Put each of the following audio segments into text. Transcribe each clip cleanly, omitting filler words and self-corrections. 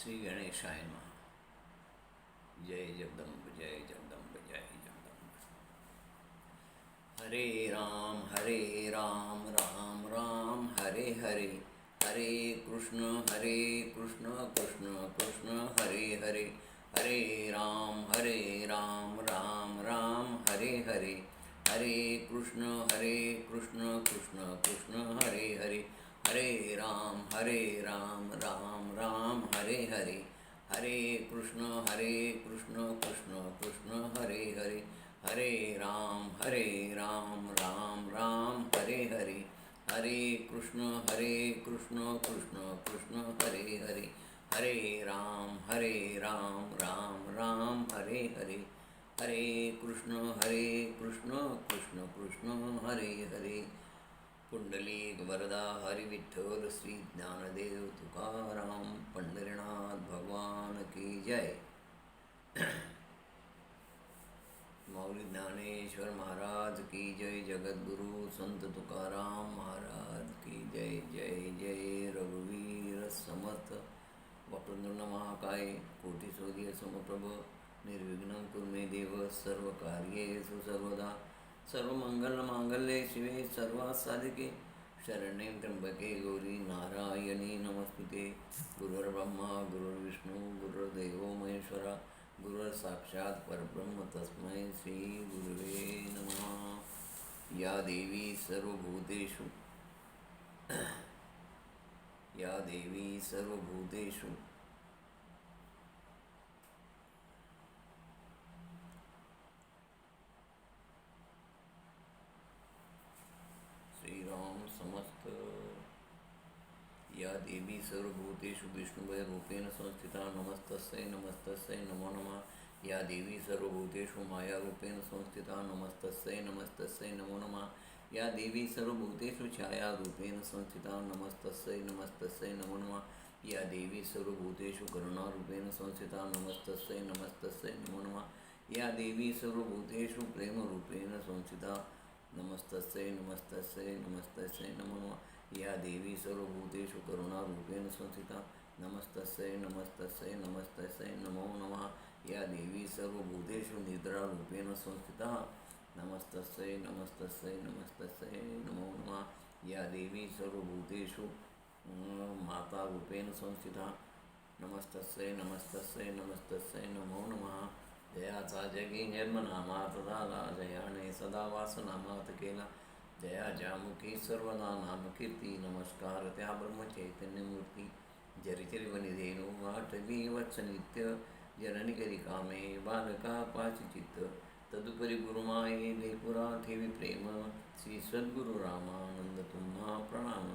श्री गणेशाय नमः. जय जगदम्ब जय जगदम्ब जय जगदम्ब. हरे राम राम राम हरे हरे. हरे कृष्ण कृष्ण कृष्ण हरे हरे. हरे राम राम राम हरे हरे. हरे कृष्ण कृष्ण कृष्ण हरे हरे. हरे राम राम राम हरे हरे. हरे कृष्ण कृष्ण कृष्ण हरे हरे. हरे राम राम राम हरे हरे. हरे कृष्ण कृष्ण कृष्ण हरे हरे. हरे राम राम राम हरे हरे. हरे कृष्ण कृष्ण कृष्ण हरे हरे. पुंडलिक वरदा हरि विठ्ठल श्री ज्ञानदेव तुकाराम पंढरीनाथ भगवान की जय. मौली ज्ञानेश्वर महाराज की जय. जगद्गुरु संत तुकाराम महाराज की जय. जय जय रघुवीर समर्थ. वक्रतुंड महाकाय कोटि सूर्य समप्रभ. निर्विघ्नं कुरु मे देव सर्वकार्येषु सर्वदा. सर्वमंगलमांगल्ये शिवे सर्वासाधिके. शरण्ये त्र्यंबके गौरी नारायणी नमस्ते. गुरुर्ब्रह्मा गुरुर्विष्णू गुरुर्देवो महेश्वरा. गुरुर्साक्षात् परब्रह्म तस्मै श्री गुरुवे नमः. या देवी सर्वभूतेषु या देवी सर्वभूतेषु श्रीराम समस्त. या देवी सर्वभूतेषु विष्णुरूपेण संस्थिता नमस्तस्यै नमस्तस्यै नमो नमः. या देवी सर्वभूतेषु मायारूपेण संस्थिता नमस्तस्यै नमस्तस्यै नमो नमः. या देवी सर्वभूतेषु छायारूपेण संस्थिता नमस्तस्यै नमस्तस्यै नमो नमः. या देवी सर्वभूतेषु करुणारूपेण संस्थिता नमस्तस्यै नमस्तस्यै नमो नमः. या देवी सर्वभूतेषु प्रेमरूपेण संस्थिता नमस्तस्यै नमस्तस्यै नमस्तस्यै नमो नमः. या देवी सर्वभूतेषु करुणारूपेण संस्थिता नमस्तस्यै नमस्तस्यै नमस्तस्यै नमो नमः. या देवी सर्वभूतेषु निद्रारूपेण संस्थिता नमस्तस्यै नमस्तस्यै नमस्तस्यै नमो नमः. या देवी सर्वभूतेषु मातारूपेण संस्थिता नमस्तस्यै नमस्तस्यै नमस्तस्यै नमो नमः. जयाचा जगी जन्मनामात झाला. जयाने सदा वासनामात केला. जया जामुखी सर्वदा नामकीर्ती. नमस्कार त्या ब्रह्मचैतन्यमूर्ती. जरिचरिवनिधेनु आठवी वत्सनित्य. जननी करी कामे बालका पाची चित्त. तदुपरी गुरुमाये लेपुरा ठेवी प्रेम. श्री सद्गुरु रामानंद तुम्हा प्रणाम.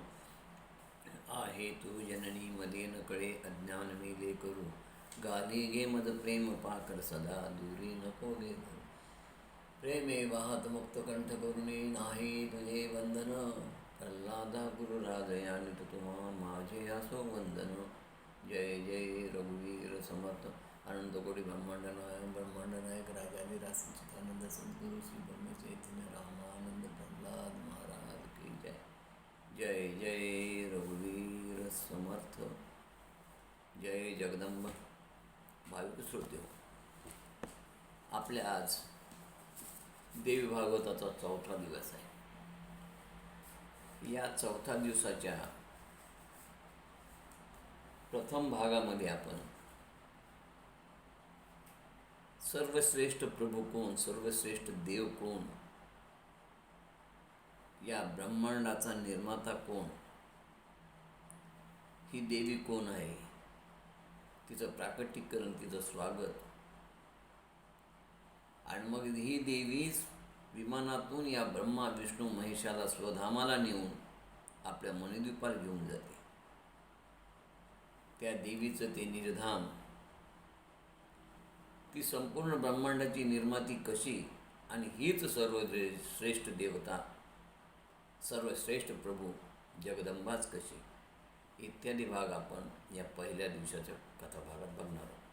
आहे तू जननी मध्ये न कळे अज्ञान मेले करू. गाली गे मद प्रेम पाकर सदा दूरी नको गे धरू. प्रेमे वाहत मुक्त कंठ करुणे नाही तुझे वंदन. प्रल्हादा गुरुराजयानित तुम्हा माझे असो वंदन. जय जय रघुवीर समर्थ. अनंत कोटी ब्रह्मांड नायक राजाधिराज सच्चिदानंद सद्गुरु श्री ब्रह्मचैतन्य रामानंद प्रल्हाद महाराज की जय. जय जय रघुवीर समर्थ. जय जगदंब. भाविक श्रोते हो, आपल्या आज देवी भागवताचा 4था दिवस आहे. या 4थ्या दिवसाच्या प्रथम भागामध्ये आपण सर्वश्रेष्ठ प्रभू कोण, सर्वश्रेष्ठ देव कोण, या ब्रह्मांडाचा निर्माता कोण, ही देवी कोण आहे, तिचं प्राकटीकरण, तिचं स्वागत, आणि मग ही देवी विमानातून या ब्रह्मा विष्णू महेशाला स्वधामाला नेऊन आपल्या मणिद्वीपाला घेऊन जाते. त्या देवीचं ते निर्धाम, ती संपूर्ण ब्रह्मांडाची निर्माती कशी, आणि हीच सर्वश्रेष्ठ देवता, सर्वश्रेष्ठ प्रभू जगदंबाच कशी, इत्यादी भाग आपण या पहिल्या दिवसाच्या कथाभागात बघणार आहोत.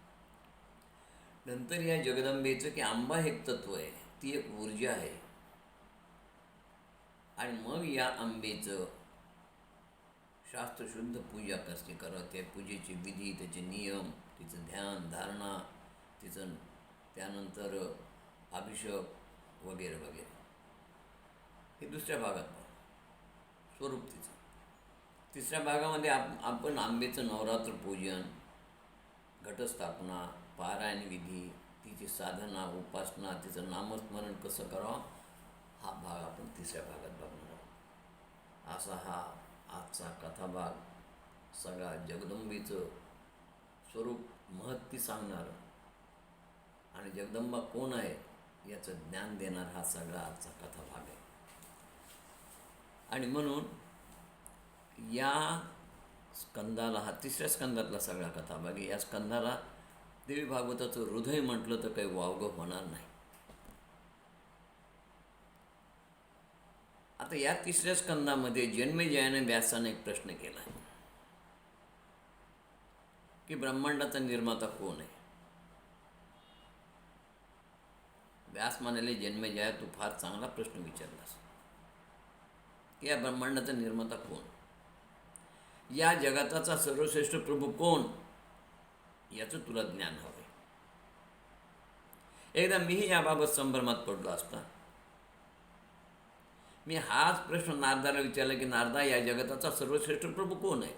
नंतर या जगदंबेचं की आंबा हे एक तत्व आहे, ती एक ऊर्जा आहे, आणि मग या आंबेचं शास्त्रशुद्ध पूजा कशी करावं, त्या पूजेची विधी, त्याचे नियम, तिचं ध्यान धारणा, तिचं त्यानंतर अभिषेक वगैरे वगैरे, हे दुसऱ्या भागात पाहू स्वरूप तिचं. तिसऱ्या भागामध्ये आपण आंबेचं नवरात्र पूजन, घटस्थापना, पारायण विधी, तिची साधना, उपासना, तिचं नामस्मरण कसं करावं, हा भाग आपण तिसऱ्या भागात बघणार आहोत. असा हा आजचा कथाभाग सगळा जगदंबेचं स्वरूप, महत्त्व सांगणारं आणि जगदंबा कोण आहे याचं ज्ञान देणार हा सगळा आजचा कथाभाग आहे. आणि म्हणून या स्कंदाला, हा तिसऱ्या स्कंदातला सगळा कथाभाग आहे. या स्कंदाला देवी भागवताचं हृदय म्हटलं तर काही वावगं होणार नाही. आता या तिसऱ्या स्कंदामध्ये जन्मेजयाने व्यासाने एक प्रश्न केला आहे की ब्रह्मांडाचा निर्माता कोण आहे. व्यास म्हणाले, जन्मेजया तू फार चांगला प्रश्न विचारलास की या ब्रह्मांडाचा निर्माता कोण, या जगताचा सर्वश्रेष्ठ प्रभू कोण, याचं तुला ज्ञान हवं आहे. एकदा मीही याबाबत संभ्रमात पडलो असता मी हाच प्रश्न नारदाला विचारला की नारदा, या जगताचा सर्वश्रेष्ठ प्रभू कोण आहे.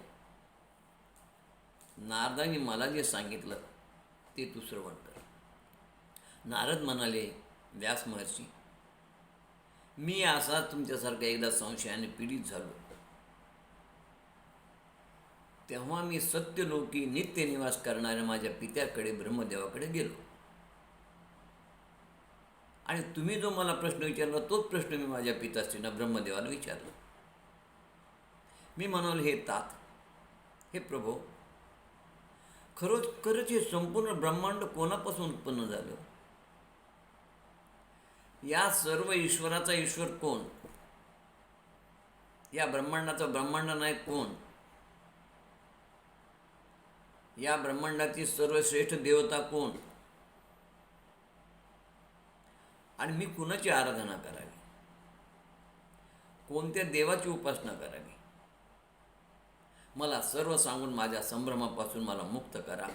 नारदाने मला जे सांगितलं ते तू श्रवण कर. नारद म्हणाले, व्यास महर्षी, मी असा तुमच्यासारखा एकदा संशयाने पीडित झालो. तेव्हा मी सत्यलोकी नित्य निवास करणाऱ्या माझ्या पित्याकडे ब्रह्मदेवाकडे गेलो आणि तुम्ही जो मला प्रश्न विचारला तोच प्रश्न मी माझ्या पिताश्रींना ब्रह्मदेवाला विचारला. मी म्हणालो, हे तात, हे प्रभो, खरोखरच हे संपूर्ण ब्रह्मांड कोणापासून उत्पन्न झालं. या सर्व ईश्वराचा ईश्वर कोण, या ब्रह्मांडाचा ब्रह्मांड नायक कोण, या ब्रह्मांडाची सर्वश्रेष्ठ देवता कोण, आणि मी कुणाची आराधना करावी, कोणत्या देवाची उपासना करावी, मला सर्व सांगून माझ्या संभ्रमापासून मला मुक्त करा,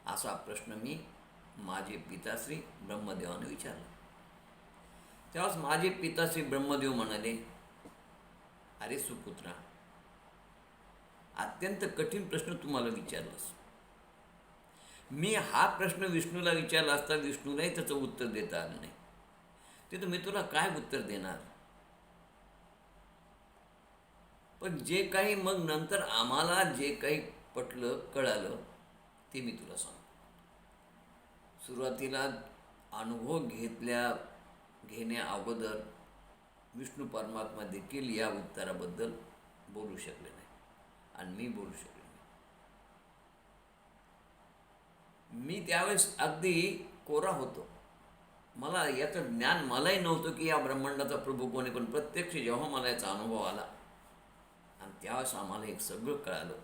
असा प्रश्न मी माझे पिताश्री ब्रह्मदेवाने विचारला. तेव्हाच माझे पिताश्री ब्रह्मदेव म्हणाले, अरे सुपुत्रा, अत्यंत कठीण प्रश्न तुम्हाला विचारलास. मी हा प्रश्न विष्णूला विचारला असता विष्णूलाही त्याचं उत्तर देता आलं नाही. ते तर मी तुला काय उत्तर देणार. पण जे काही मग नंतर आम्हाला जे काही पटलं, कळालं, ते मी तुला सांगतो. सुरुवातीला अनुभव घेण्या अगोदर विष्णू परमात्मा देखील या उत्तराबद्दल बोलू शकले नाही आणि मी बोलू शकले नाही. मी त्यावेळेस अगदी कोरा होतो. मला याचं ज्ञान मलाही नव्हतं की या ब्रह्मांडाचा प्रभू कोणी, पण प्रत्यक्ष जेव्हा मला याचा अनुभव आला आणि त्यावेळेस आम्हाला एक सगळं कळालं.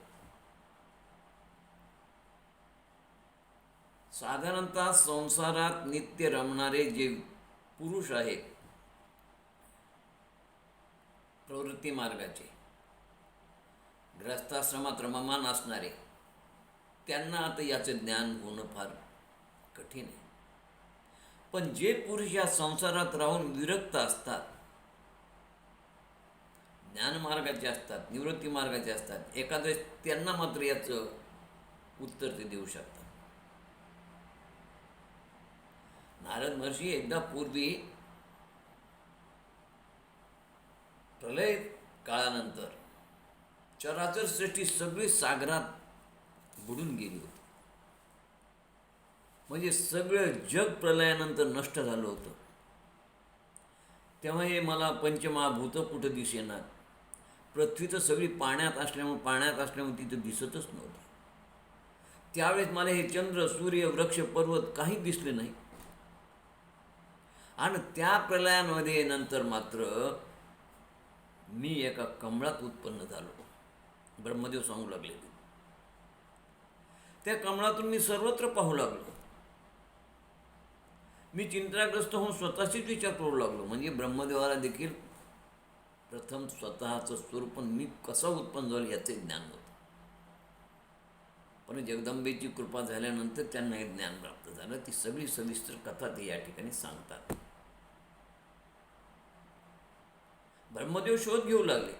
साधारणतः संसारात नित्य रमणारे जे पुरुष आहेत, प्रवृत्ती मार्गाचे, ग्रस्ताश्रमात रममान असणारे, त्यांना आता याचं ज्ञान होणं फार कठीण आहे. पण जे पुरुष या संसारात राहून विरक्त असतात, ज्ञानमार्गाचे असतात, निवृत्ती मार्गाचे असतात, एखाद्या त्यांना मात्र याचं उत्तर ते देऊ शकतात. नारद महर्षी एकदा पूर्वी प्रलय काळानंतर चराचर सृष्टी सगळी सागरात बुडून गेली होती. म्हणजे सगळं जग प्रलयानंतर नष्ट झालं होतं. तेव्हा हे मला पंचमहाभूत कुठं दिसेना. पृथ्वी तर सगळी पाण्यात असल्यामुळे तिथं दिसतच नव्हती. त्यावेळेस मला हे चंद्र, सूर्य, वृक्ष, पर्वत काही दिसले नाही. आणि त्या प्रलयामध्ये नंतर मात्र मी एका कमळात उत्पन्न झालो. ब्रह्मदेव सांगू लागले. त्या कमळातून मी सर्वत्र पाहू लागलो. मी चिंताग्रस्त होऊन स्वतःशीच विचार करू लागलो. म्हणजे ब्रह्मदेवाला देखील प्रथम स्वतःचं स्वरूप मी कसं उत्पन्न झालं याचे ज्ञान होतं. पण जगदंबेची कृपा झाल्यानंतर त्यांना हे ज्ञान प्राप्त झालं. ती सगळी सविस्तर कथा ते या ठिकाणी सांगतात. ब्रह्मदेव शोध घेऊ लागले,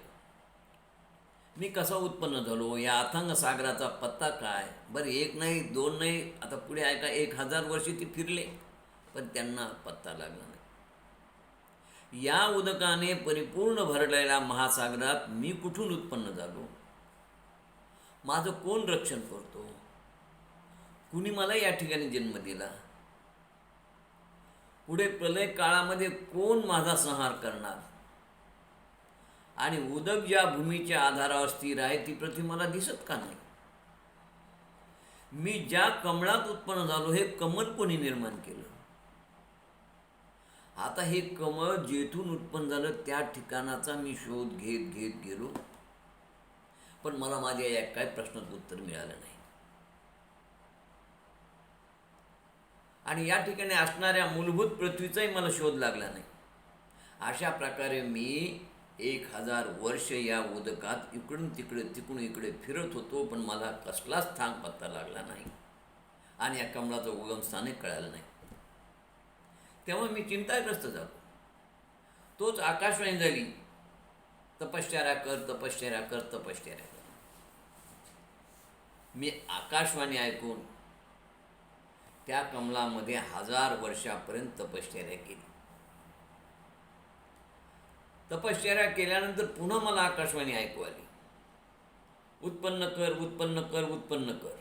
मी कसा उत्पन्न झालो, या अथांग सागराचा पत्ता काय. बरं, एक नाही दोन नाही, आता पुढे ऐका, 1000 वर्षे ते फिरले पण त्यांना पत्ता लागला नाही. या उदकाने परिपूर्ण भरलेल्या महासागरात मी कुठून उत्पन्न झालो, माझं कोण रक्षण करतो, कुणी मला या ठिकाणी जन्म दिला, पुढे प्रलय काळामध्ये कोण माझा संहार करणार, आणि उदक ज्या भूमीच्या आधारावर स्थिर आहे ती पृथ्वी मला दिसत का नाही. मी ज्या कमळात उत्पन्न झालो हे कमळ कोणी निर्माण केलं. आता हे कमळ जेथून उत्पन्न झालं त्या ठिकाणाचा मी शोध घेत घेत गेलो, पण मला माझ्या या काय प्रश्नाचं उत्तर मिळालं नाही. आणि या ठिकाणी असणाऱ्या मूलभूत पृथ्वीचाही मला शोध लागला नाही. अशा प्रकारे मी 1000 वर्ष या उदकात इकडून तिकडे तिकडून इकडे फिरत होतो, पण मला कसलाच थांग पत्ता लागला नाही आणि या कमळाचं उगमस्थानही कळालं नाही. तेव्हा मी चिंताग्रस्त झालो. तोच आकाशवाणी झाली, तपश्चर्या कर, तपश्चर्या कर, तपश्चर्या कर. मी आकाशवाणी ऐकून त्या कमलामध्ये 1000 वर्षापर्यंत तपश्चर्या केली. तपश्चर्या केल्यानंतर पुन्हा मला आकाशवाणी ऐकू आली, उत्पन्न कर, उत्पन्न कर, उत्पन्न कर.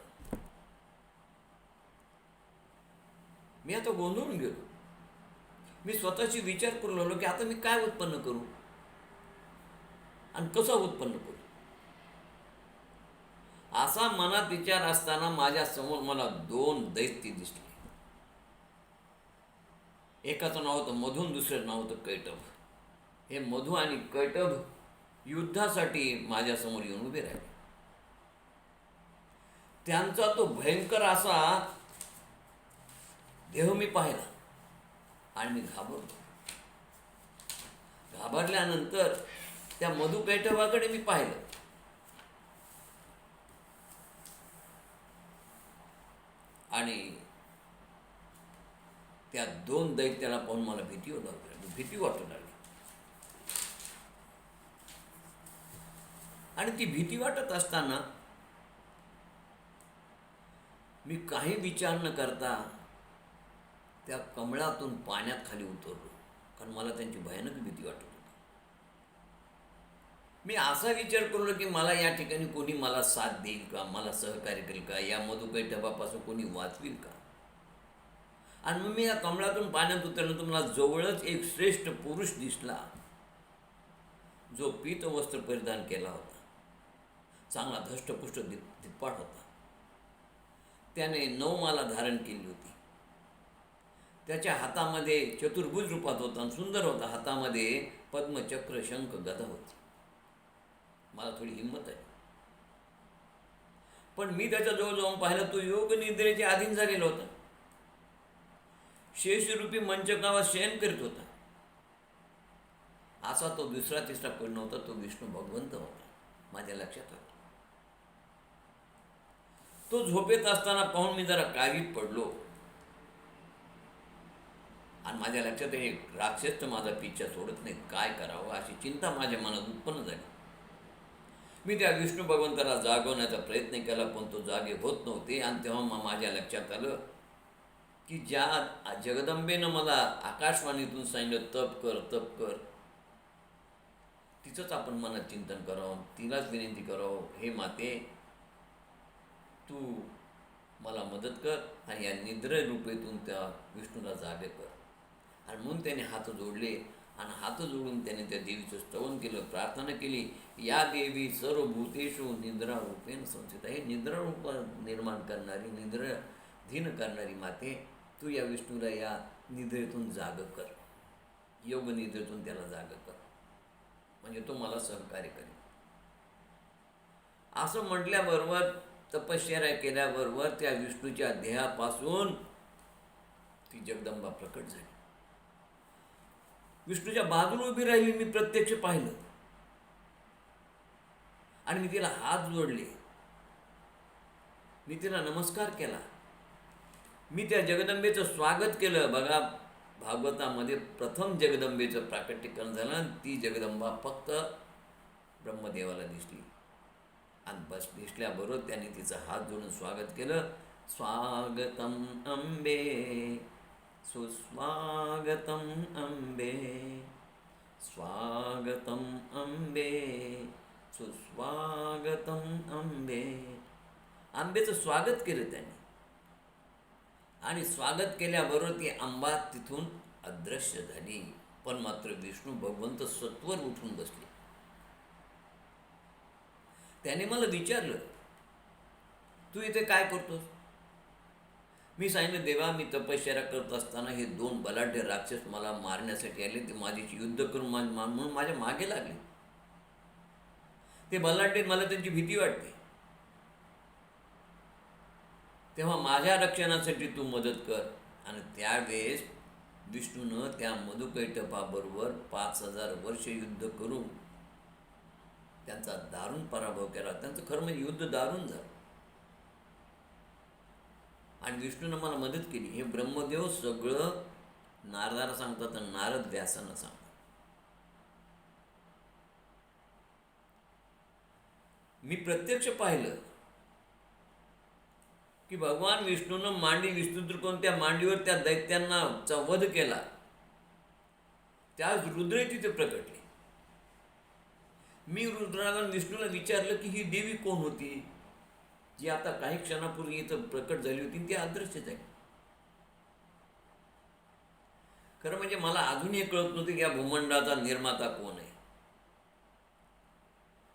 मी आता गोंधळून गेलो. मी स्वतःशी विचार करू लागलो की आता मी काय उत्पन्न करू आणि कसं उत्पन्न करू. असा मनात विचार असताना माझ्या समोर मला 2 दैत्य दिसले. एकाचं नाव होतं मधु, दुसरं नाव होतं कैटभ. हे मधु आणि कैटभ युद्धासाठी माझ्यासमोर येऊन उभे राहिले. त्यांचा तो भयंकर असा देह मी पाहिला आणि मी घाबरलो. घाबरल्यानंतर त्या मधु कैटभाकडे मी पाहिलं. आणि त्या 2 दैत्याला पाहून मला भीती वाटू लागली. आणि ती भीती वाटत असताना मी काही विचार न करता त्या कमळातून पाण्यात खाली उतरलो, कारण मला त्यांची भयानक भीती वाटत होती. मी असा विचार करलो की मला या ठिकाणी कोणी मला साथ देईल का, मला सहकार्य करेल का, या मधुकैटभापासून कोणी वाचविल का. आणि मग मी या कमळातून पाण्यात उतरलो तर मला जवळच एक श्रेष्ठ पुरुष दिसला, जो पीत वस्त्र परिधान केला होता, चांगला धष्टपुष्ट धिप्पाट होता. त्याने 9 माला धारण केली होती. त्याच्या हातामध्ये चतुर्भुज रूपात होता आणि सुंदर होता. हातामध्ये पद्मचक्र, शंख, गदा होती. मला थोडी हिंमत आहे, पण मी त्याच्या जवळ जाऊन पाहिलं, तो योग निद्रेच्या अधीन झालेला होता. शेषरूपी मंचकावर शयन करीत होता. असा तो दुसरा तिसरा कोण नव्हता, तो विष्णू भगवंत होता. माझ्या लक्षात आलं. तो झोपेत असताना पाहून मी जरा काळजीत पडलो आणि माझ्या लक्षात हे राक्षस तर माझा पिच्छा सोडत नाही, काय करावं अशी चिंता माझ्या मनात उत्पन्न झाली. मी त्या विष्णू भगवंताला जागवण्याचा प्रयत्न केला, पण तो जागे होत नव्हते. आणि तेव्हा माझ्या लक्षात आलं की ज्या जगदंबेनं मला आकाशवाणीतून सांगितलं तप कर, तप कर, तिचंच आपण मनात चिंतन करावं, तिलाच विनंती करावं, हे माते तू मला मदत कर आणि या निद्र रूपेतून त्या विष्णूला जागे कर. आणि म्हणून त्याने हात जोडले आणि हात जोडून त्याने त्या देवीचं स्तवन केलं, प्रार्थना केली, या देवी सर्व भूतेषु निद्रा रूपेण संस्थिता. हे निद्रा रूप निर्माण करणारी, निद्राधीन करणारी माते, तू या विष्णूला या निद्रेतून जाग कर, योग निद्रेतून त्याला जाग कर, म्हणजे तो मला सहकार्य करेल. असं म्हटल्याबरोबर, तपश्चर्या केल्याबरोबर त्या विष्णूच्या देहापासून ती जगदंबा प्रकट झाली. विष्णूच्या बाजूला उभी राहिली, मी प्रत्यक्ष पाहिलं. आणि मी तिला हात जोडले, मी तिला नमस्कार केला, मी त्या जगदंबेचं स्वागत केलं. बघा, भागवतामध्ये प्रथम जगदंबेचं प्राकट्यकरण झालं आणि ती जगदंबा फक्त ब्रह्मदेवाला दिसली. आणि बस दिसल्याबरोबर त्याने तिचं हात जोडून स्वागत केलं. स्वागतम अंबे, सुस्वागतम अंबे, स्वागतम अंबे, सुस्वागतम अंबे. आंबेचं स्वागत केलं त्याने. आणि स्वागत केल्याबरोबर ती अंबा तिथून अदृश्य झाली. पण मात्र विष्णू भगवंत सत्वर उठून बसले. त्याने मला विचारलं, तू इथे काय करतोस? मी सांगितलं, देवा, मी तपश्चर्या करत असताना हे 2 बलाढ्य राक्षस मला मारण्यासाठी आले. ते माझ्याशी युद्ध करून म्हणून माझ्या मागे लागले. ते बलाढ्य, मला त्यांची भीती वाटते. तेव्हा माझ्या रक्षणासाठी तू मदत कर. आणि त्यावेळेस विष्णूनं त्या मधुकैटभाबरोबर 5000 वर्ष युद्ध करून त्यांचा दारुण पराभव केला. त्यांचं खरं म्हणजे युद्ध दारुण झालं. आणि विष्णूनं मला मदत केली. हे ब्रह्मदेव सगळं नारदाला सांगतात आणि नारद व्यासांना सांगतात. मी प्रत्यक्ष पाहिलं की भगवान विष्णूनं मांडी विस्तृत करून त्या मांडीवर त्या दैत्यांना वध केला. त्याच रुद्र तिथे प्रकटले. मी रुद्राला विष्णूला विचारलं की ही देवी कोण होती, जी आता काही क्षणापूर्वी इथं प्रकट झाली होती, ती अदृश्य झाली. खरं म्हणजे मला अजूनही कळत नव्हतं की या भूमंडाचा निर्माता कोण आहे.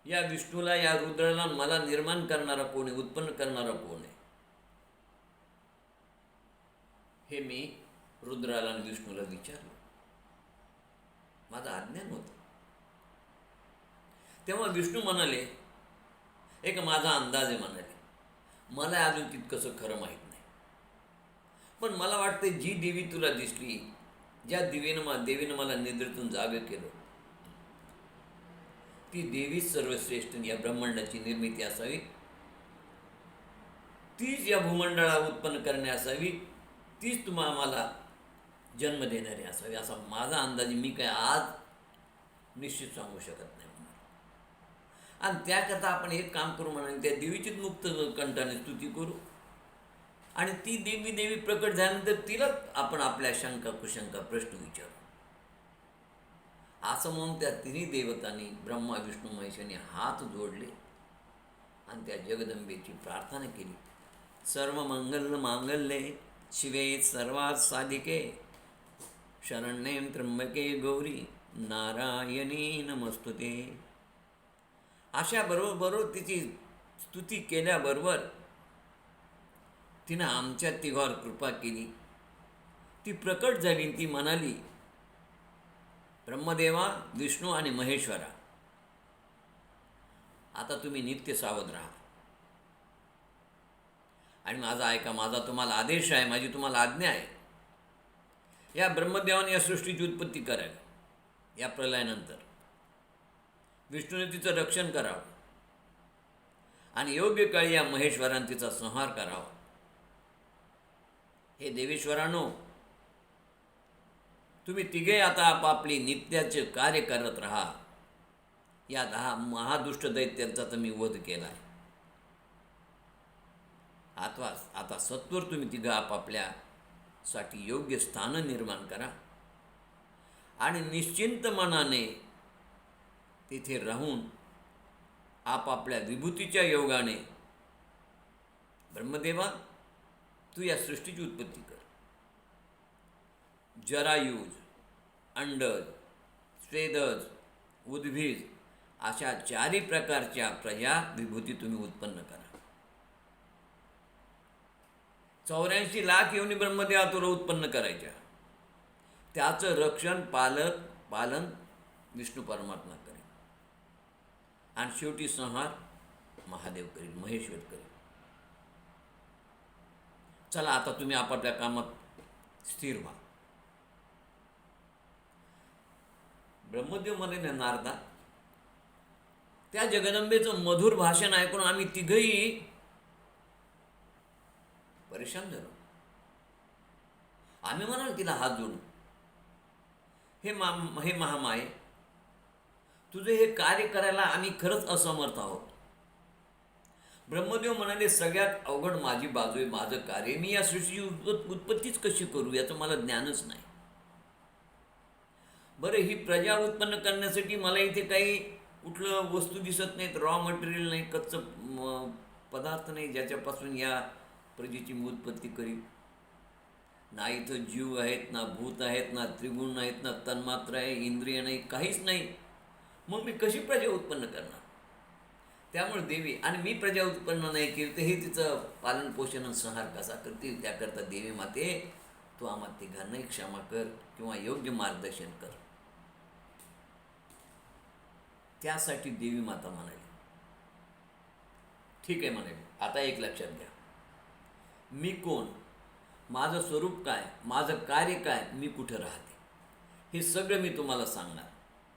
या विष्णूला, या रुद्राला मला निर्माण करणारा कोण आहे, उत्पन्न करणारा कोण आहे, हे मी रुद्राला आणि विष्णूला विचारलं. माझं अज्ञान होतं. तेव्हा विष्णू म्हणाले, एक माझा अंदाज आहे म्हणाले, मला अजून तितकंसं खरं माहीत नाही, पण मला वाटतं जी देवी तुला दिसली, ज्या देवीनं मला निद्रेतून जागं केलं, ती देवीच सर्वश्रेष्ठ या ब्रह्मांडाची निर्मिती असावी, तीच या भूमंडळाला उत्पन्न करणे असावी, तीच आम्हाला जन्म देणारी असावी, असा माझा अंदाज. मी काय आज निश्चित सांगू शकत नाही म्हणून. आणि त्याकरता आपण एक काम करू म्हणाले, त्या देवीचीच मुक्त कंठाने स्तुती करू. आणि ती देवी प्रकट झाल्यानंतर तिलाच आपण आपल्या शंका कुशंका प्रश्न विचारू. असं म्हणून त्या तिन्ही देवतांनी, ब्रह्मा विष्णू महेशांनी हात जोडले आणि त्या जगदंबेची प्रार्थना केली. सर्व मंगल मांगल्ये शिवे सर्वात साधिके शरण्ये त्र्यंबके गौरी नारायणी नमस्तुते. अशा बरोबर तिची स्तुती केल्याबरोबर तिनं आमच्या तिघावर कृपा केली. ती प्रकट झाली. ती म्हणाली, ब्रह्मदेवा, विष्णू आणि महेश्वरा, आता तुम्ही नित्य सावध राहा आणि माझा ऐका. माझा तुम्हाला आदेश आहे, माझी तुम्हाला आज्ञा आहे. या ब्रह्मदेवाने या सृष्टीची उत्पत्ती करावी. या प्रलयानंतर विष्णूने तिचं रक्षण करावं आणि योग्य काळी या महेश्वराने तिचा संहार करावा. हे देवेश्वरांनो, तुम्ही तिघे आता आपापली नित्याचे कार्य करत राहा. या 10 महादुष्ट दैत्यांचा तर मी वध केला आहे. आता सत्वर तुम्ही तिघं आपापल्यासाठी योग्य स्थान निर्माण करा आणि निश्चिंत मनाने तिथे राहून आपापल्या विभूतीच्या योगाने, ब्रह्मदेवा, तू या सृष्टीची उत्पत्ती कर. जरायुज, अंडज, स्वेदज, उद्भिज अशा 4 प्रकारच्या प्रजा विभूती तुम्ही उत्पन्न करा. 84 लाख योनी ब्रह्मदेवा तुला उत्पन्न करायच्या. त्याचं रक्षण पालन विष्णू परमात्मा करेल आणि शेवटी संहार महादेव करेल, महेश्वर करेल. चला, आता तुम्ही आपापल्या कामात स्थिर व्हा. ब्रह्मदेव म्हणे, नारदा, त्या जगदंबेचं मधुर भाषण ऐकून आम्ही तिघही परेशान झालो. आम्ही म्हणाल तिला हात जोडून, हे महामाये, तुझे हे कार्य करायला आम्ही खरंच असमर्थ आहोत. ब्रह्मदेव म्हणाले, सगळ्यात अवघड माझी बाजू आहे, माझं कार्य. मी या सृष्टीची उत्पत्तीच कशी करू याचं मला ज्ञानच नाही. बरं, ही प्रजा उत्पन्न करण्यासाठी मला इथे काही कुठलं वस्तू दिसत नाहीत, रॉ मटेरियल नाही, कच्चं पदार्थ नाही ज्याच्यापासून या प्रजेची मी उत्पत्ती करीन. ना इथं जीव आहेत, ना भूत आहेत, ना त्रिगुण आहेत, ना तन्मात्र आहे, इंद्रिय नाही, काहीच नाही. मग मी कशी प्रजा उत्पन्न करणार? त्यामुळे देवी, आणि मी प्रजा उत्पन्न नाही केली तर हे तिचं पालन पोषण संहार कसा करते? त्याकरता देवी माते, तू आम्हा तिघांनाही क्षमा कर किंवा योग्य मार्गदर्शन कर. त्यासाठी देवी माता म्हणाली, ठीक आहे म्हणाली, आता एक लक्षात घ्या, मी कोण, माझं स्वरूप काय, माझं कार्य काय, मी कुठं राहते, हे सगळं मी तुम्हाला सांगणार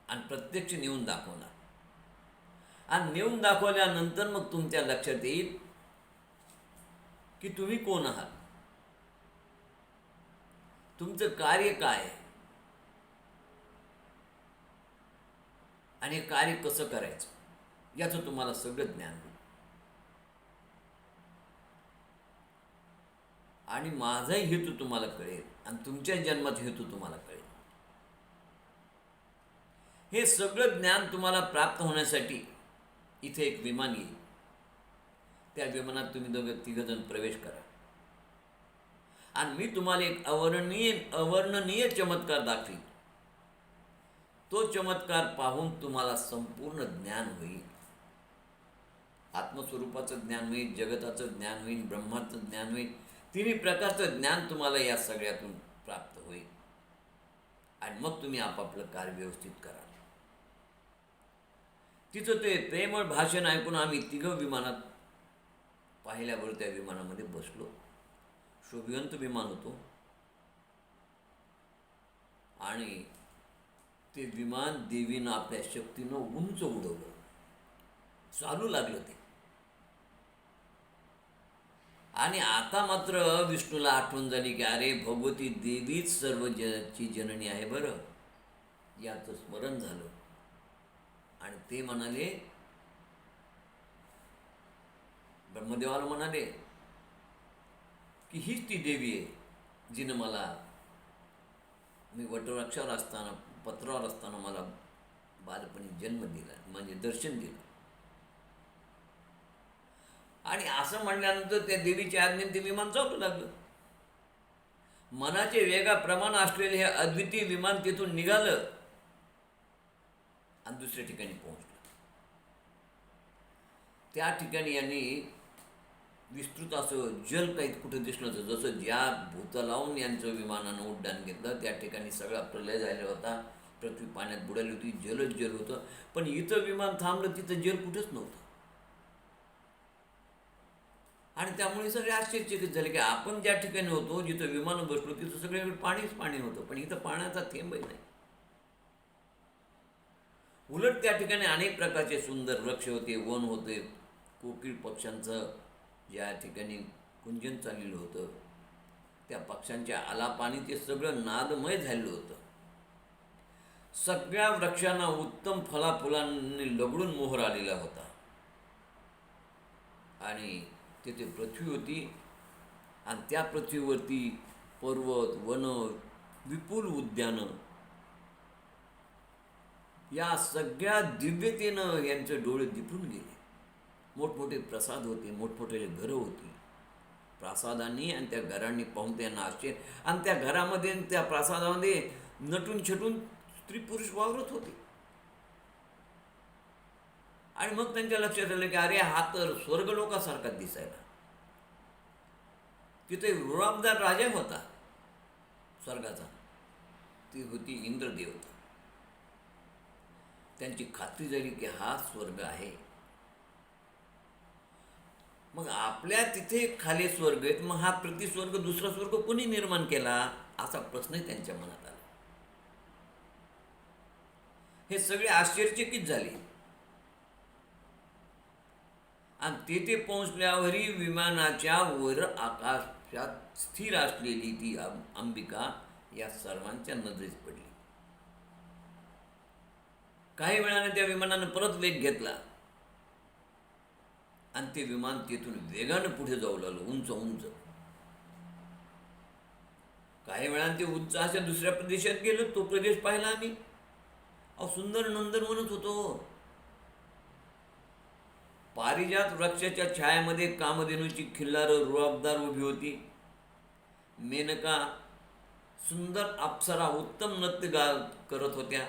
आणि प्रत्यक्ष नेऊन दाखवणार. आणि नेऊन दाखवल्यानंतर मग तुमच्या लक्षात येईल की तुम्ही कोण आहात, तुमचं कार्य काय आहे आणि कार्य कसं करायचं याचं तुम्हाला सगळं ज्ञान होईल. आणि माझाही हेतू तुम्हाला कळेल आणि तुमच्या जन्माचा हेतू तुम्हाला कळेल. हे सगळं ज्ञान तुम्हाला प्राप्त होण्यासाठी इथे एक विमान येईल. त्या विमानात तुम्ही तिघजण प्रवेश करा आणि मी तुम्हाला एक अवर्णनीय चमत्कार दाखवीन. तो चमत्कार पाहून तुम्हाला संपूर्ण ज्ञान होईल. आत्मस्वरूपाचं ज्ञान होईल, जगताचं ज्ञान होईल, ब्रह्माचं ज्ञान होईल. तिन्ही प्रकारचं ज्ञान तुम्हाला या सगळ्यातून प्राप्त होईल आणि मग तुम्ही आपापलं कार्य व्यवस्थित कराल. तिचं ते प्रेमळ भाषण ऐकून आम्ही तिघं विमानात पाहिल्यावर त्या विमानामध्ये बसलो. शोभिवंत विमान होतो आणि ते विमान देवीनं आपल्या शक्तीनं उंच उडवलं. चालू लागलं ते. आणि आता मात्र विष्णूला आठवण झाली की अरे, भगवती देवीच सर्व जगाची जननी आहे बरं. याचं स्मरण झालं आणि ते म्हणाले, ब्रह्मदेवाला म्हणाले की हीच ती देवी आहे जिनं मला, मी वटवृक्षावर असताना, पत्रावर असताना मला बालपणी जन्म दिला, म्हणजे दर्शन दिलं. आणि असं म्हणल्यानंतर त्या देवीच्या आज्ञेने ते विमान चालू लागलं. मनाचे वेगाप्रमाणे असलेले हे अद्वितीय विमान तिथून निघालं आणि दुसऱ्या ठिकाणी पोहोचलं. त्या ठिकाणी यांनी विस्तृत असं जल काही कुठं दिसलं होतं. जसं ज्या भूतलावून यांचं विमानानं उड्डाण घेतलं त्या ठिकाणी सगळा प्रलय झालेला होता, पृथ्वी पाण्यात बुडाली होती, जलच जल होतं. पण इथं विमान थांबलं, तिथं जल कुठंच नव्हतं. आणि त्यामुळे सगळे आश्चर्यचकित झाले की आपण ज्या ठिकाणी होतो, जिथं विमानं बसलो, तिथं सगळीकडे पाणीच पाणी होतं, पण इथं पाण्याचा थेंबही नाही. उलट त्या ठिकाणी अनेक प्रकारचे सुंदर वृक्ष होते, वन होते, कोकिळ पक्ष्यांचं ज्या ठिकाणी कुंजन चाललेलं होतं, त्या पक्ष्यांच्या आलापानी ते सगळं नादमय झालेलं होतं. सगळ्या वृक्षांना उत्तम फुलांनी लगडून मोहर आलेला होता. आणि तिथे पृथ्वी होती आणि त्या पृथ्वीवरती पर्वत, वन, विपुल उद्यानं, या सगळ्या दिव्यतेनं यांचे डोळे दिपून गेले. मोठमोठे प्रसाद होते, मोठमोठे घरं होती. प्रासादांनी आणि त्या घरांनी पाहून त्यांना आश्चर्य. आणि त्या घरामध्ये, त्या प्रासादामध्ये नटून छटून स्त्री पुरुष वावरत होते. आणि मग त्यांच्या लक्षात आलं की अरे, हा तर स्वर्गलोकासारखा दिसायला. तिथे रुबाबदार राजा होता स्वर्गाचा, ती होती इंद्रदेवता. त्यांची खात्री झाली की हा स्वर्ग आहे. मग आपल्या तिथे खाली स्वर्ग आहेत, मग हा प्रतिस्वर्ग, दुसरा स्वर्ग कोणी निर्माण केला, असा प्रश्नही त्यांच्या मनात आला. हे सगळे आश्चर्यचकित झाले. आणि तेथे पोहोचल्यावरही विमानाच्या वर आकाशात स्थिर असलेली ती अंबिका या सर्वांच्या नजरेस पडली. काही वेळाने त्या विमानानं परत वेग घेतला आणि ते विमान तेथून वेगानं पुढे जाऊ लागलं, उंच उंच. काही वेळाने ते उंच अशा दुसऱ्या प्रदेशात गेलो. तो प्रदेश पाहिला आम्ही. सुंदर नंदनवनच होतो. पारिजात वृक्षाच्या छायामध्ये कामधेनूची खिल्लार रुबाबदार उभी होती. मेनका सुंदर अप्सरा उत्तम नृत्य करत होत्या.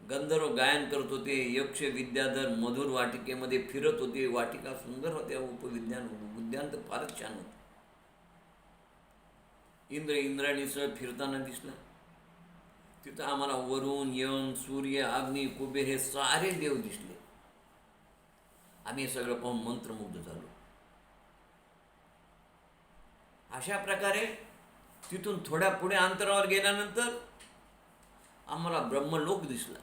गंधर्व गायन करत होते. यक्ष विद्याधर मधुर वाटिकेमध्ये फिरत होते. वाटिका सुंदर होत्या. उद्यान तर फारच छान होते. इंद्राणीसह फिरताना दिसला. तिथं आम्हाला वरुण, यम, सूर्य, अग्नी, कुबेर हे सारे देव दिसले. आम्ही सगळं पाहून मंत्रमुग्ध झालो. अशा प्रकारे तिथून थोड्या पुढे अंतरावर गेल्यानंतर आम्हाला ब्रह्मलोक दिसला.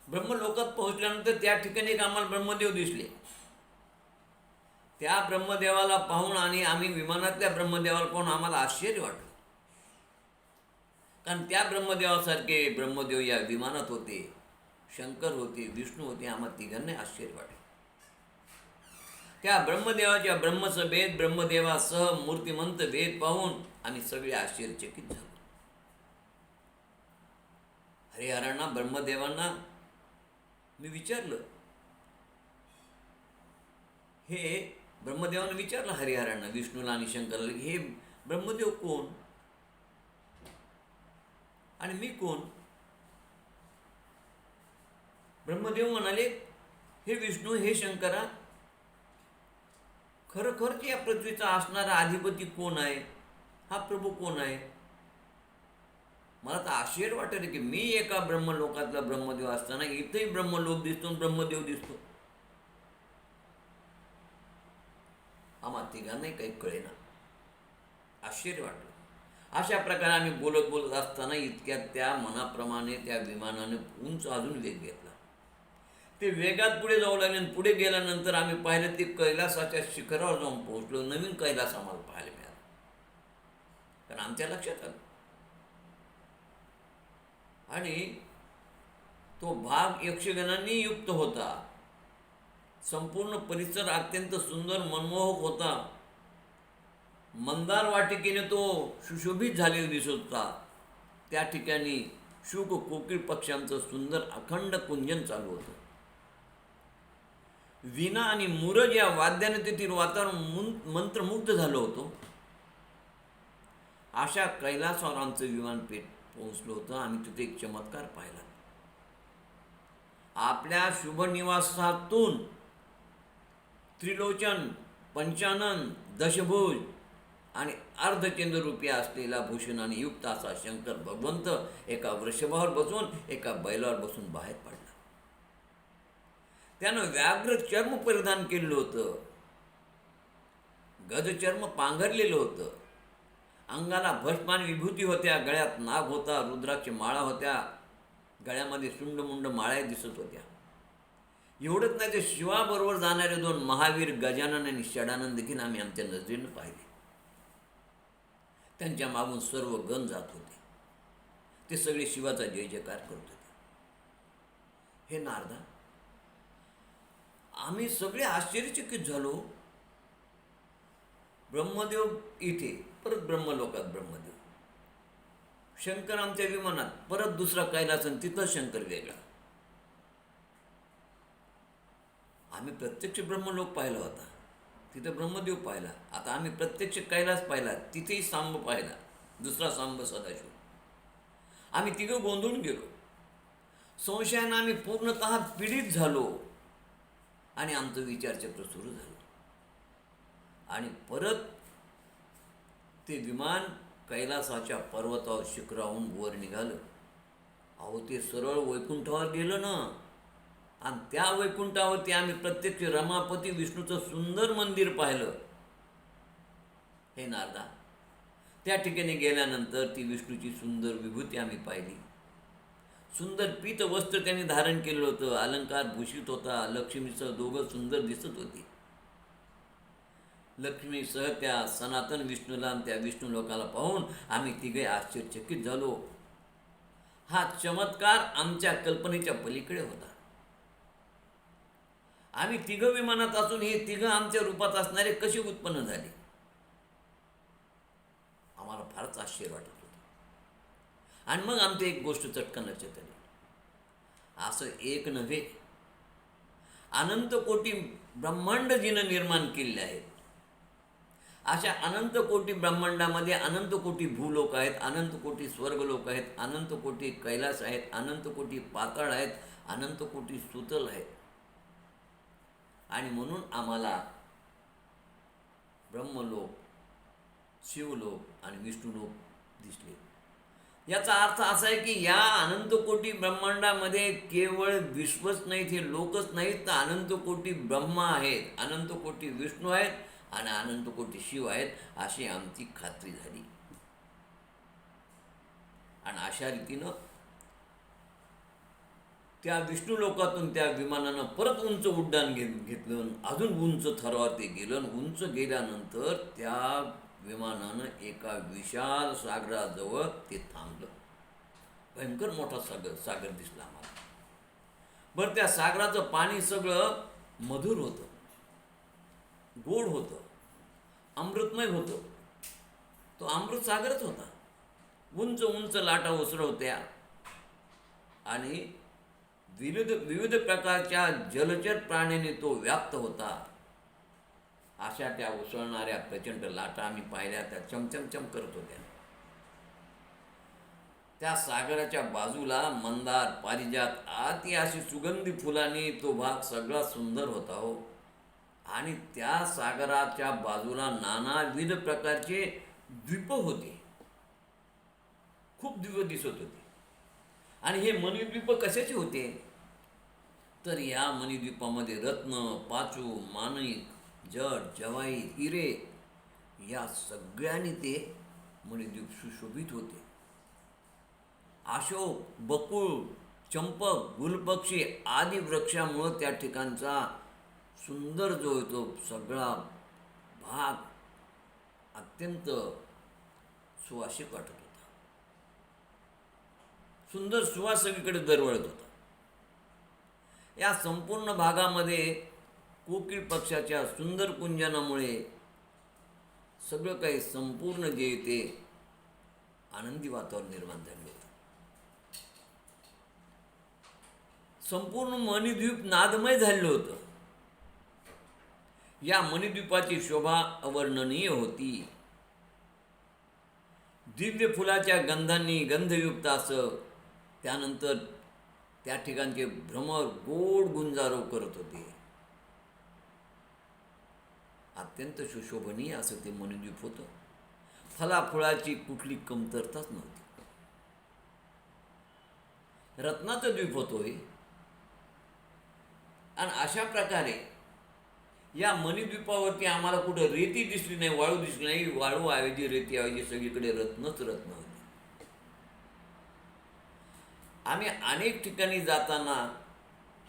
ब्रह्मलोकात पोहोचल्यानंतर त्या ठिकाणी एक आम्हाला ब्रह्मदेव दिसले. त्या ब्रह्मदेवाला पाहून आणि आम्ही विमानातल्या ब्रह्मदेवाला पाहून आम्हाला आश्चर्य वाटलं. कारण त्या ब्रह्मदेवासारखे ब्रह्मदेव या विमानात होते. शंकर होते, विष्णू होते. आम्हाला तिघांना आश्चर्य वाटले. त्या ब्रह्मदेवाच्या ब्रह्मसभेत ब्रह्मदेवासह मूर्तिमंत वेद पाहून आम्ही सगळे आश्चर्यचकित झालो. हरिहरांना, ब्रह्मदेवांना मी विचारलं. हे ब्रह्मदेवानं विचारलं हरिहरांना, विष्णूला आणि शंकराला, हे ब्रह्मदेव कोण आणि मी कोण? ब्रह्मदेव म्हणाले, हे विष्णू, हे शंकरा, खरोखरच या पृथ्वीचा असणारा अधिपती कोण आहे? हा प्रभू कोण आहे? मला तर आश्चर्य वाटलं की मी एका ब्रह्मलोकातला ब्रह्मदेव असताना इथेही ब्रह्मलोक दिसतो, ब्रह्मदेव दिसतो. आम्हाला तिघांनाही काही कळेना. आश्चर्य वाटलं. अशा प्रकारे आम्ही बोलत असताना इतक्यात त्या मनाप्रमाणे त्या विमानाने उंच अजून वेग घेतला. ते वेगात पुढे जाऊ लागले. आणि पुढे गेल्यानंतर आम्ही पाहिलं ते कैलासाच्या शिखरावर जाऊन पोहोचलो. नवीन कैलास आम्हाला पाहायला मिळाला. कारण आमच्या लक्षात आलं. आणि तो भाग यक्षगणांनी युक्त होता. संपूर्ण परिसर अत्यंत सुंदर मनमोहक होता. मंदार वाटिकेने तो सुशोभित झालेला दिसत होता. त्या ठिकाणी शुक कोकिळ पक्ष्यांचं सुंदर अखंड कुंजन चालू होतं. वीणा आणि मुरज या वाद्याने तेथील वातावरण मंत्रमुग्ध झालं होतं. अशा कैलासावर आमचं विमान पोहोचलं होतं. आम्ही तिथे एक चमत्कार पाहिला. आपल्या शुभ निवासातून त्रिलोचन, पंचानन, दशभुज आणि अर्धचंद्ररूपी असलेला भूषणाने युक्त असा शंकर भगवंत एका वृषभावर बसून एका बैलावर बसून बाहेर पडला. त्यानं व्याघ्र चर्म परिधान केलेलं होतं. गजचर्म पांघरलेलं होतं. अंगाला भस्मान विभूती होत्या. गळ्यात नाग होता. रुद्राक्ष माळा होत्या. गळ्यामध्ये सुंडमुंड माळ्या दिसत होत्या. एवढंच नाही, ते शिवाबरोबर जाणारे दोन महावीर गजानन आणि षडानंद देखील आम्ही आमच्या नजरेनं पाहिले. त्यांच्या मागून सर्व गण जात होते. ते सगळे शिवाचा जय जयकार करत होते. हे नारदा, आम्ही सगळे आश्चर्यचकित झालो. ब्रह्मदेव इथे, परत ब्रह्मलोकात ब्रह्मदेव. शंकर आमच्या विमानात, परत दुसरा कैलास आणि तिथं शंकर वेगळा. आम्ही प्रत्यक्ष ब्रह्मलोक पाहिला होता, तिथं ब्रह्मदेव पाहिला. आता आम्ही प्रत्यक्ष कैलास पाहिला, तिथेही सांब पाहिला, दुसरा सांब सदाशिव. आम्ही तिघं गोंधळून गेलो. संशयानं आम्ही पूर्णतः पीडित झालो आणि आमचं विचारचक्र सुरू झालं. आणि परत ते विमान कैलासाच्या पर्वतावर शिखराहून वर निघालं. अहो, ते सरळ वैकुंठावर गेलं ना. आणि त्या वैकुंठावरती आम्ही प्रत्यक्ष रमापती विष्णूचं सुंदर मंदिर पाहिलं. हे नारदा, त्या ठिकाणी गेल्यानंतर ती विष्णूची सुंदर विभूती आम्ही पाहिली. सुंदर पीत वस्त्र त्यांनी धारण केलेलं होतं, अलंकार भूषित होता, लक्ष्मीचं दोघं सुंदर दिसत होती. लक्ष्मीसह त्या सनातन विष्णूला आणि त्या विष्णू लोकाला पाहून आम्ही तिघे आश्चर्यचकित झालो. हा चमत्कार आमच्या कल्पनेच्या पलीकडे होता. आम्ही तिघं विमानात असून हे तिघं आमच्या रूपात असणारे कसे उत्पन्न झाले, आम्हाला फारच आश्चर्य वाटत होतं. आणि मग आमची एक गोष्ट चटकन लक्षात आली. असं एक नव्हे, अनंत कोटी ब्रह्मांड जिनं निर्माण केलेले आहेत. अशा अनंत कोटी ब्रह्मांडामध्ये अनंत कोटी भूलोक आहेत, अनंत कोटी स्वर्गलोक आहेत, अनंत कोटी कैलास आहेत, अनंत कोटी पाताळ आहेत, अनंत कोटी सुतल आहेत. आणि म्हणून आम्हाला ब्रह्मलोक, शिवलोक आणि विष्णुलोक दिसले. याचा अर्थ असा आहे की या अनंत कोटी ब्रह्मांडामध्ये केवळ विश्वच नाहीत, हे लोकच नाहीत, तर अनंत कोटी ब्रह्मा आहेत, अनंत कोटी विष्णू आहेत आणि अनंत कोटी शिव आहेत, अशी आमची खात्री झाली. आणि अशा रीतीनं त्या विष्णू लोकातून त्या विमानानं परत उंच उड्डाण घेतलं, अजून उंच थरावर ते गेलं. उंच गेल्यानंतर त्या विमानानं एका विशाल सागराजवळ ते थांबलं. भयंकर मोठा सागर दिसला आम्हाला. बरं, त्या सागराचं पाणी सगळं मधुर होतं, गोड होतं, अमृतमय होतं. तो अमृत सागरच होता. उंच उंच लाटा उसळ होत्या आणि विविध प्रकारच्या जलचर प्राण्यांनी तो व्याप्त होता. अशा त्या उसळणाऱ्या प्रचंड लाटा आम्ही पाहिल्या, त्या चमचमचम करत होत्या. त्या सागराच्या बाजूला मंदार, पारिजात आदी अशी सुगंधी फुलांनी तो भाग सगळा सुंदर होता हो. आणि त्या सागराच्या बाजूला नानाविध प्रकारचे द्वीप होते, खूप द्वीप दिसत होते. आणि हे मणिद्वीप कशाचे होते, तर या मणिद्वीपामध्ये रत्न, पाचू, माणिक, जड, जवाई, हिरे या सगळ्यांनी ते मणिद्वीप सुशोभित होते. अशोक, बकुळ, चंपक, गुलपक्षी आदी वृक्षामुळं त्या ठिकाणचा सुंदर जो तो सगळा भाग अत्यंत सुवासिक वाटत होता. सुंदर सुवास सगळीकडे दरवळत होता. या संपूर्ण भागामध्ये कोकिळ पक्षाच्या सुंदर कुंजनामुळे सगळं काही संपूर्ण जे ते आनंदी वातावरण निर्माण झाले होते. संपूर्ण मणिद्वीप नादमय झालेलं होतं. या मणिद्वीपाची शोभा अवर्णनीय होती. दिव्य फुलाच्या गंधांनी गंधयुक्त असं, त्यानंतर त्या ठिकाणचे भ्रमर गोड गुंजारो करत होते. अत्यंत सुशोभनीय असं ते मणिद्वीप होतं. फळाची कुठली कमतरताच नव्हती. रत्नाचं द्वीप होतोय. आणि अशा प्रकारे या मणिद्वीपावरती आम्हाला कुठं रेती दिसली नाही, वाळू दिसली नाही. वाळू ऐवजी, रेती ऐवजी सगळीकडे रत्नच रत्न होते. आम्ही अनेक ठिकाणी जाताना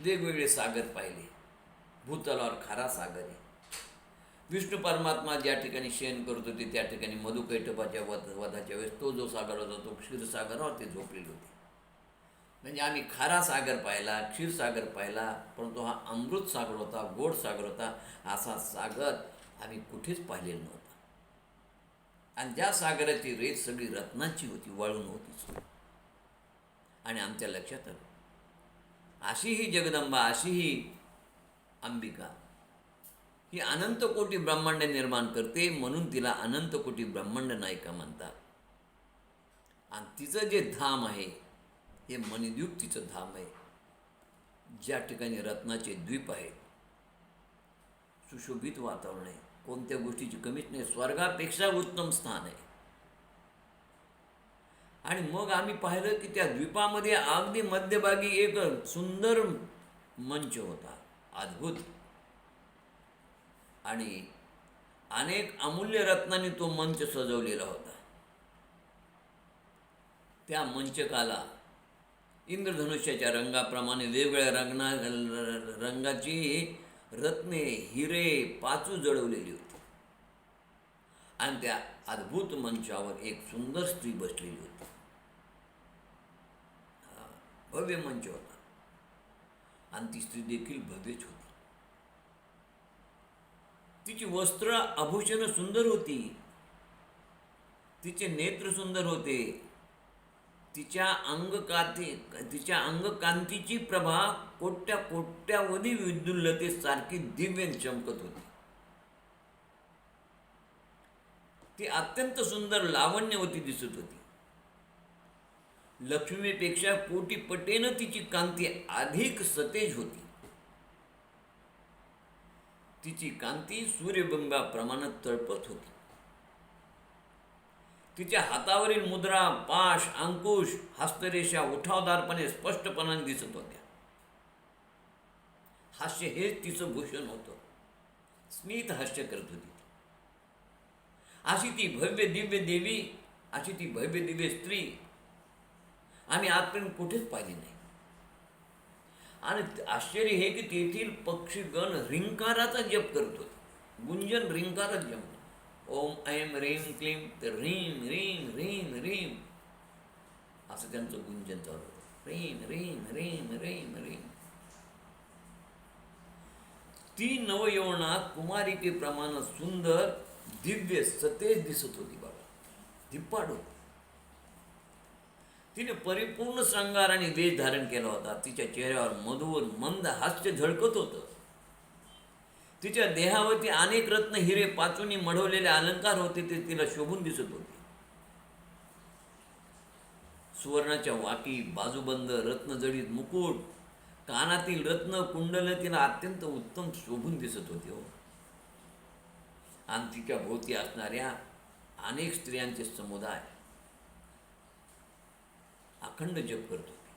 वेगवेगळे सागर पाहिले. भूतलावर खारा सागर आहे. विष्णू परमात्मा ज्या ठिकाणी शयन करत होते त्या ठिकाणी मधुकैटभाच्या वधाच्या वेळेस तो जो सागर होता तो क्षीरसागरावर ते झोपलेले होते. म्हणजे आम्ही खारा सागर पाहिला, क्षीरसागर पाहिला, परंतु हा अमृत सागर होता, गोड सागर होता. असा सागर आम्ही कुठेच पाहिलेला नव्हता. आणि ज्या सागराची रेत सगळी रत्नाची होती, वाळू नव्हतीच. आणि आमच्या लक्षात आलं, अशी ही जगदंबा, अशी ही अंबिका ही अनंत कोटी ब्रह्मांड निर्माण करते, म्हणून तिला अनंत कोटी ब्रह्मांड नायिका म्हणतात. आणि तिचं जे धाम आहे हे मणिद्वीप तिचं धाम आहे, ज्या ठिकाणी रत्नाचे द्वीप आहेत, सुशोभित वातावरण आहे, कोणत्या गोष्टीची कमीच नाही, स्वर्गापेक्षा उत्तम स्थान आहे. आणि मग आम्ही पाहिलं की त्या द्वीपामध्ये अगदी मध्यभागी एक सुंदर मंच होता, अद्भुत. आणि अनेक अमूल्य रत्नांनी तो मंच सजवलेला होता. त्या मंचकाला इंद्रधनुष्याच्या रंगाप्रमाणे वेगवेगळ्या रंगाची रत्ने, हिरे, पाचू जळवलेली होती. आणि त्या अद्भुत मंचावर एक सुंदर स्त्री बसलेली होती. भव्य मंच होता आणि ती स्त्री देखील भव्यच होती. तिची वस्त्र आभूषण सुंदर होती, तिचे नेत्र सुंदर होते, तिच्या अंगकांतीची प्रभा कोट्यावधी विद्युल्लतेसारखी दिव्य चमकत होती. ती अत्यंत सुंदर लावण्यवती दिसत होती. लक्ष्मीपेक्षा कोटीपटीने तिची कांती अधिक सतेज होती. तिची कांती सूर्यबिंबाप्रमाणे तळपत होती. तिच्या हातावरील मुद्रा, पाश, अंकुश, हस्तरेषा उठावदारपणे स्पष्टपणाने दिसत होत्या. हास्य हेच तिचं भूषण होतं. स्मित हास्य करत होती. अशी ती भव्य दिव्य देवी, अशी ती भव्य दिव्य स्त्री आम्ही आजपर्यंत कुठेच पाहिली नाही. आणि आश्चर्य हे की तेथील पक्षीगण रिंकाराचा जप करत होते. गुंजन रिंकाराच जप. ओम ऐम रीम क्लीम, तर रीम रीम रीम रीम असं त्यांचं गुंजन चालू होतं. रीम रीम रीम रीम रीम. ती नवयवना कुमारिकेप्रमाणे सुंदर, दिव्य, सतेज दिसत होती. बाबा धिप्पाड होती. तिने परिपूर्ण श्रंगार आणि वेश धारण केला होता. तिच्या चेहऱ्यावर मधुर मंद हास्य झळकत होतं. तिच्या देहावरती अनेक रत्न, हिरे, पाचूनी मढवलेले अलंकार होते, ते तिला शोभून दिसत होते. सुवर्णाच्या वाटी, बाजूबंद, रत्नजडीत मुकुट, कानातील रत्न कुंडल तिला अत्यंत उत्तम शोभून दिसत होते. हो. आणि तिच्या भोवती असणाऱ्या अनेक स्त्रियांचे समुदाय अखंड जप करत होते.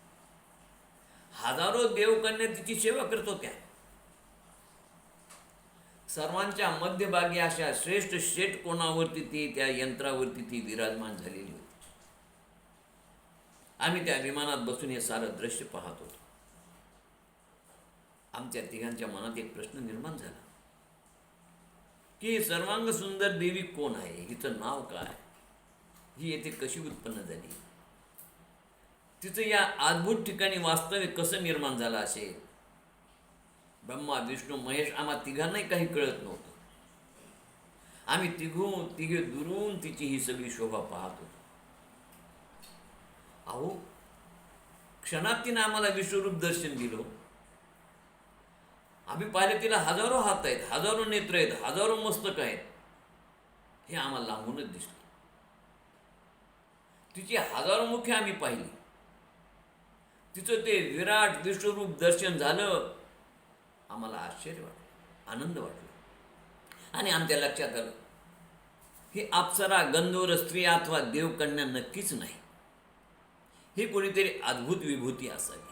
हजारो देवकन्या तिची सेवा करत होत्या. सर्वांच्या मध्यभागी अशा श्रेष्ठ शेट कोणावरती ती, त्या यंत्रावरती ती विराजमान झालेली होती. आम्ही त्या विमानात बसून हे सारं दृश्य पाहत होतो. आमच्या तिघांच्या मनात एक प्रश्न निर्माण झाला की सर्वांग सुंदर देवी कोण आहे, हिचं नाव काय, ही येथे कशी उत्पन्न झाली, तिचं या अद्भुत ठिकाणी वास्तव्य कसं निर्माण झालं असेल. ब्रह्मा, विष्णू, महेश आम्हा तिघांनाही काही कळत नव्हतं. आम्ही तिघे दुरून तिची ही सगळी शोभा पाहत होतो. अहो, क्षणात तिने आम्हाला विश्वरूप दर्शन दिलं. आम्ही पाहिले तिला हजारो हात आहेत, हजारो नेत्र आहेत, हजारो मस्तक आहेत, हे आम्हाला लांबूनच दिसलं. तिची हजारो मुखे आम्ही पाहिली. तिचं ते विराट विश्वरूप दर्शन झालं. आम्हाला आश्चर्य वाटलं, आनंद वाटला. आणि आमच्या लक्षात आलं ही अप्सरा, गंधर्व स्त्री अथवा देवकन्या नक्कीच नाही. ही कोणीतरी अद्भुत विभूती असावी.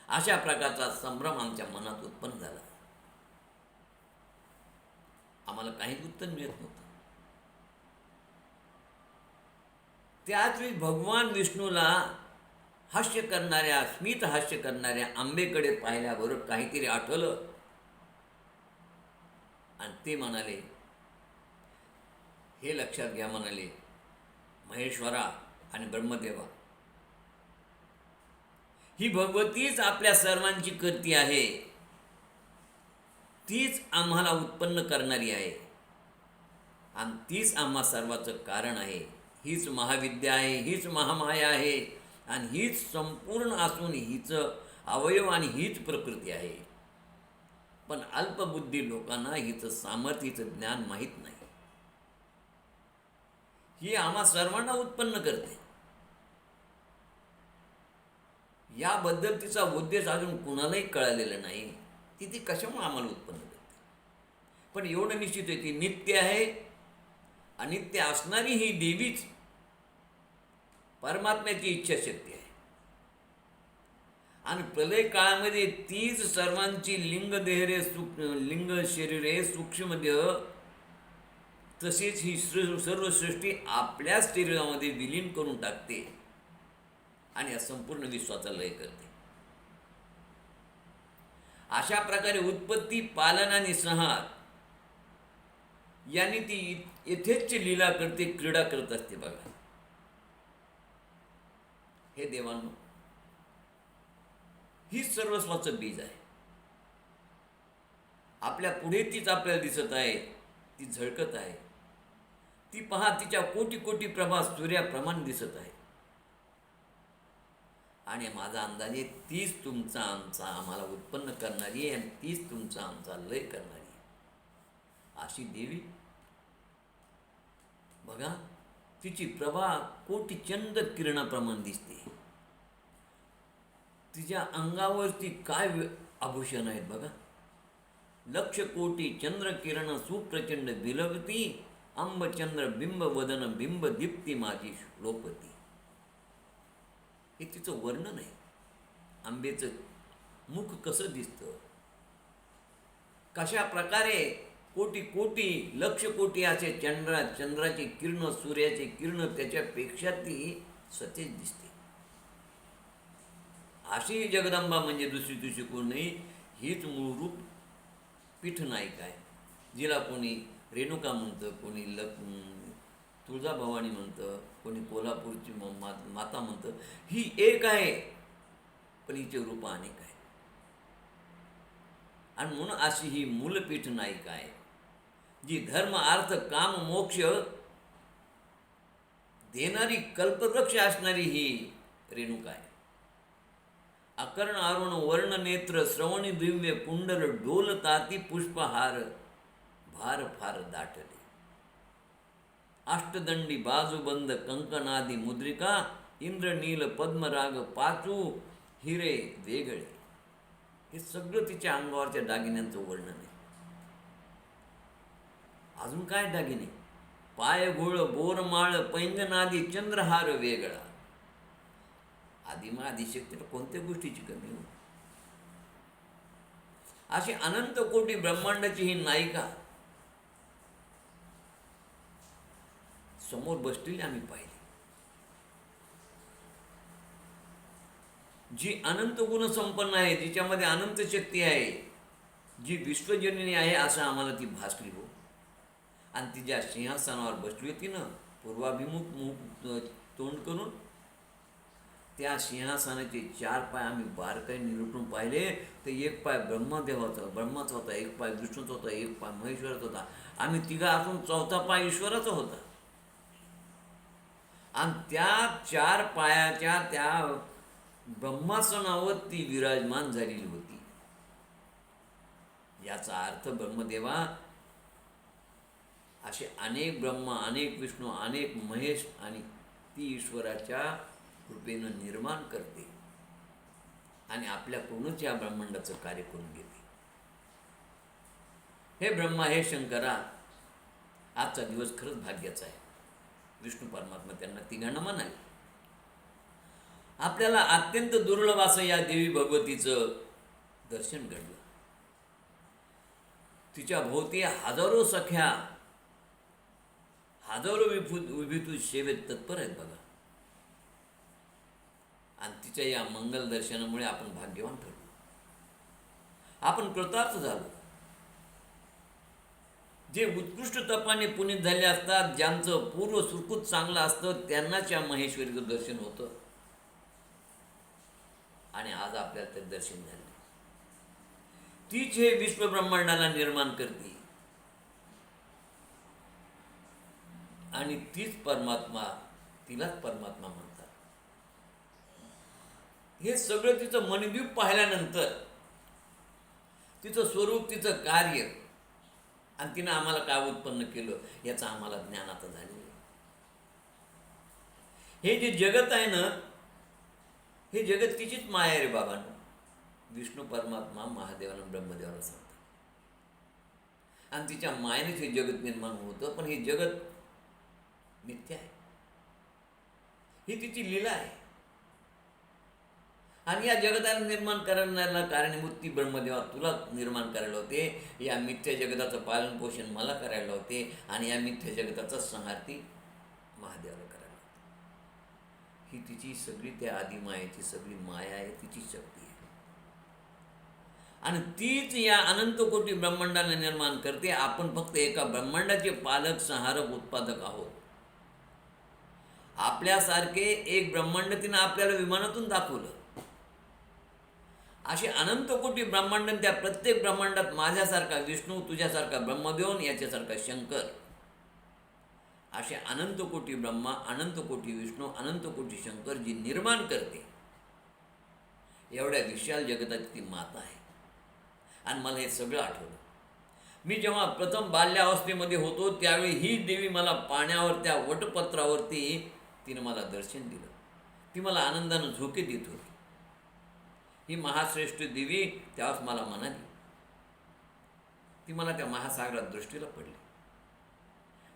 अशा प्रकारचा संभ्रम आमच्या मनात उत्पन्न झाला. आम्हाला काहीच उत्तर मिळत नव्हतं. त्याच वेळी भगवान विष्णूला हास्य करणाऱ्या, स्मित हास्य करणाऱ्या आंबेकडे पाहिल्याबरोबर काहीतरी आठवलं आणि ते म्हणाले, हे लक्षात घ्या, म्हणाले, महेश्वरा आणि ब्रह्मदेवा, ही भगवतीच आपल्या सर्वांची करती आहे. तीच आम्हाला उत्पन्न करणारी आहे आणि तीच आम्हा सर्वाचं कारण आहे. हीच महाविद्या आहे, हीच महामाया आहे आणि हीच संपूर्ण असून हिचं अवयव आणि हीच प्रकृती आहे. पण अल्पबुद्धी लोकांना हिचं सामर्थ्य, हिचं ज्ञान माहीत नाही. ही आम्हा सर्वांना उत्पन्न करते. याबद्दल तिचा उद्देश अजून कुणालाही कळालेला नाही. ती कशामुळे आम्हाला उत्पन्न करते. पण एवढं निश्चित आहे, ती नित्य आहे. अनित्य असणारी ही देवीच परमात्म्याची इच्छाशक्ती आहे. आणि प्रलय काळामध्ये तीच सर्वांची लिंग शरीरे, सूक्ष्म देह तसेच ही सर्व सृष्टी आपल्याच शरीरामध्ये विलीन करून टाकते. आणि या संपूर्ण विश्वाचा लय करते. अशा प्रकारे उत्पत्ती, पालन आणि संहार यांनी ती यथेच्छ लीला करते, क्रीडा करत असते. बघा हे देवांनो, ही सर्वस्वाचं बीज आहे. आपल्या पुढे तीच आपल्याला दिसत आहे, ती झळकत आहे. ती पहा, तिच्या कोटी कोटी प्रभा सूर्याप्रमाणे दिसत आहे. आणि माझा अंदाजे तीच तुमचा आमचा आम्हाला उत्पन्न करणारी आहे आणि तीच तुमचा आमचा लय करणारी आहे. अशी देवी बघा, तिची प्रभा कोटी चंद किरणाप्रमाणे दिसते. तिच्या अंगावरती काय आभूषण आहेत बघा. लक्ष कोटी चंद्र किरण सुप्रचंड बिलवती, अंबचंद्र बिंब वदन बिंब दीप्ती माझी श्लोपती. हे तिचं वर्णन आहे. आंबेचं मुख कसं दिसतं, कशा प्रकारे कोटी कोटी लक्ष कोटी असे चंद्राचे किरण, सूर्याचे किरण त्याच्यापेक्षा ती सतेज दिसते. अशी जगदंबा म्हणजे दुसरी कोण नाही. हीच मूळरूप पीठनायिका आहे, जिला कोणी रेणुका म्हणतं, कोणी तुळजाभवानी म्हणतं, कोणी कोल्हापूरची माता म्हणतं. ही एक आहे, पण हिचे रूप अनेक आहे. आणि म्हणून अशी ही मूलपीठ नायिका आहे, जी धर्म अर्थ काम मोक्ष देणारी कल्पवृक्ष असणारी ही रेणुका आहे. अकर्ण अरुण वर्ण नेत्र श्रवणी दिव्य कुंडल डोलताती पुष्पहार भार फार दाटले. अष्टदंडी बाजूबंद कंकणादी मुद्रिका इंद्रनील पद्मराग पाचू हिरे वेगळे. हे सगळं तिच्या अंगावरच्या दागिन्यांचं वर्णन आहे. अजून काय दागिने? पायघोळ बोरमाळ पैंगनादी चंद्रहार वेगळा. आदिमा आदिशक्तीला कोणत्या गोष्टीची कमी हो? अशी अनंत कोटी ब्रह्मांडाची ही नायिका समोर बसलेली आम्ही पाहिली, जी अनंत गुण संपन्न आहे, जिच्यामध्ये अनंत शक्ती आहे, जी विश्वजननी आहे असं आम्हाला ती भासली हो. आणि ती ज्या सिंहासनावर बसली होती ना, पूर्वाभिमुख तोंड करून, त्या सिंहासनाचे 4 पाय आम्ही बारकाईने निरूपण पाहिले. तर एक पाय ब्रह्माचा होता, एक पाय विष्णूचा होता, एक पाय महेश्वराचा होता. आम्ही तिघा असून 4था पाय ईश्वराचा होता. आणि त्या 4 पायाच्या त्या ब्रह्मासनावर ती विराजमान झालेली होती. याचा अर्थ ब्रह्मदेवा असे अनेक ब्रह्मा, अनेक विष्णू, अनेक महेश आणि ती ईश्वराच्या कृपेनं निर्माण करते आणि आपल्याकडूनच या ब्रह्मांडाचं कार्य करून घेते. हे ब्रह्मा, हे शंकरा, आजचा दिवस खरंच भाग्याचा आहे. विष्णू परमात्मा त्यांना तिघांना म्हणाले. आपल्याला अत्यंत दुर्लभ असं या देवी भगवतीचं दर्शन घडलं. तिच्या भोवती हजारो सख्या, हजारो विभूती सेवेत तत्पर आहेत बघा. आणि तिच्या या मंगल दर्शनामुळे आपण भाग्यवान ठरलो, आपण कृतार्थ झालो. जे उत्कृष्ट तपाने पुनीत झाले असतात, ज्यांचं पूर्व सुरकुत चांगलं असतं, त्यांनाच या महेश्वरीचं दर्शन होतं. आणि आज आपल्याला ते दर्शन झाले. तीच हे विश्वब्रह्मांडाला निर्माण करते आणि तीच परमात्मा, तिलाच परमात्मा म्हणतात. हे सगळं तिचं मनद्वीप पाहिल्यानंतर, तिचं स्वरूप, तिचं कार्य आणि तिनं आम्हाला काय उत्पन्न केलं याचं आम्हाला ज्ञान आता झालेलं आहे. हे जे जगत आहे ना, हे जगत तिचीच माया आहे रे बाबांनो. विष्णू परमात्मा महादेवानं ब्रह्मदेवाला सांगतात आणि तिच्या मायेनेच हे जगत निर्माण होतं. पण हे जगत मिथ्या आहे, ही तिची लीला आहे. आणि या जगताला निर्माण करण्याला कारणीभूत ती ब्रह्मदेवा तुला निर्माण करायला होते. या मिथ्या जगताचं पालन पोषण मला करायला होते आणि या मिथ्या जगताचा संहार ती महादेवाला करायला होते. ही तिची सगळी त्या आदिमायेची सगळी माया आहे, तिची शक्ती आहे. आणि तीच या अनंत कोटी ब्रह्मांडाला निर्माण करते. आपण फक्त एका ब्रह्मांडाचे पालक, संहारक, उत्पादक आहोत. आपल्यासारखे एक ब्रह्मांड तिनं आपल्याला विमानातून दाखवलं. असे अनंत कोटी ब्रह्मांड, त्या प्रत्येक ब्रह्मांडात माझ्यासारखा विष्णू, तुझ्यासारखा ब्रह्मदेव, याच्यासारखा शंकर, असे अनंत कोटी ब्रह्मा, अनंत कोटी विष्णू, अनंत कोटी शंकर जी निर्माण करते, एवढ्या विशाल जगताची ती माता आहे. आणि मला हे सगळं आठवलं. मी जेव्हा प्रथम बाल्यावस्थेमध्ये होतो त्यावेळी ही देवी मला पाण्यावर, त्या वटपत्रावरती तिनं मला दर्शन दिलं. ती मला आनंदानं झोके देत होती. ही महाश्रेष्ठ देवी त्यावेळेस मला म्हणाली. ती मला त्या महासागरात दृष्टीला पडली.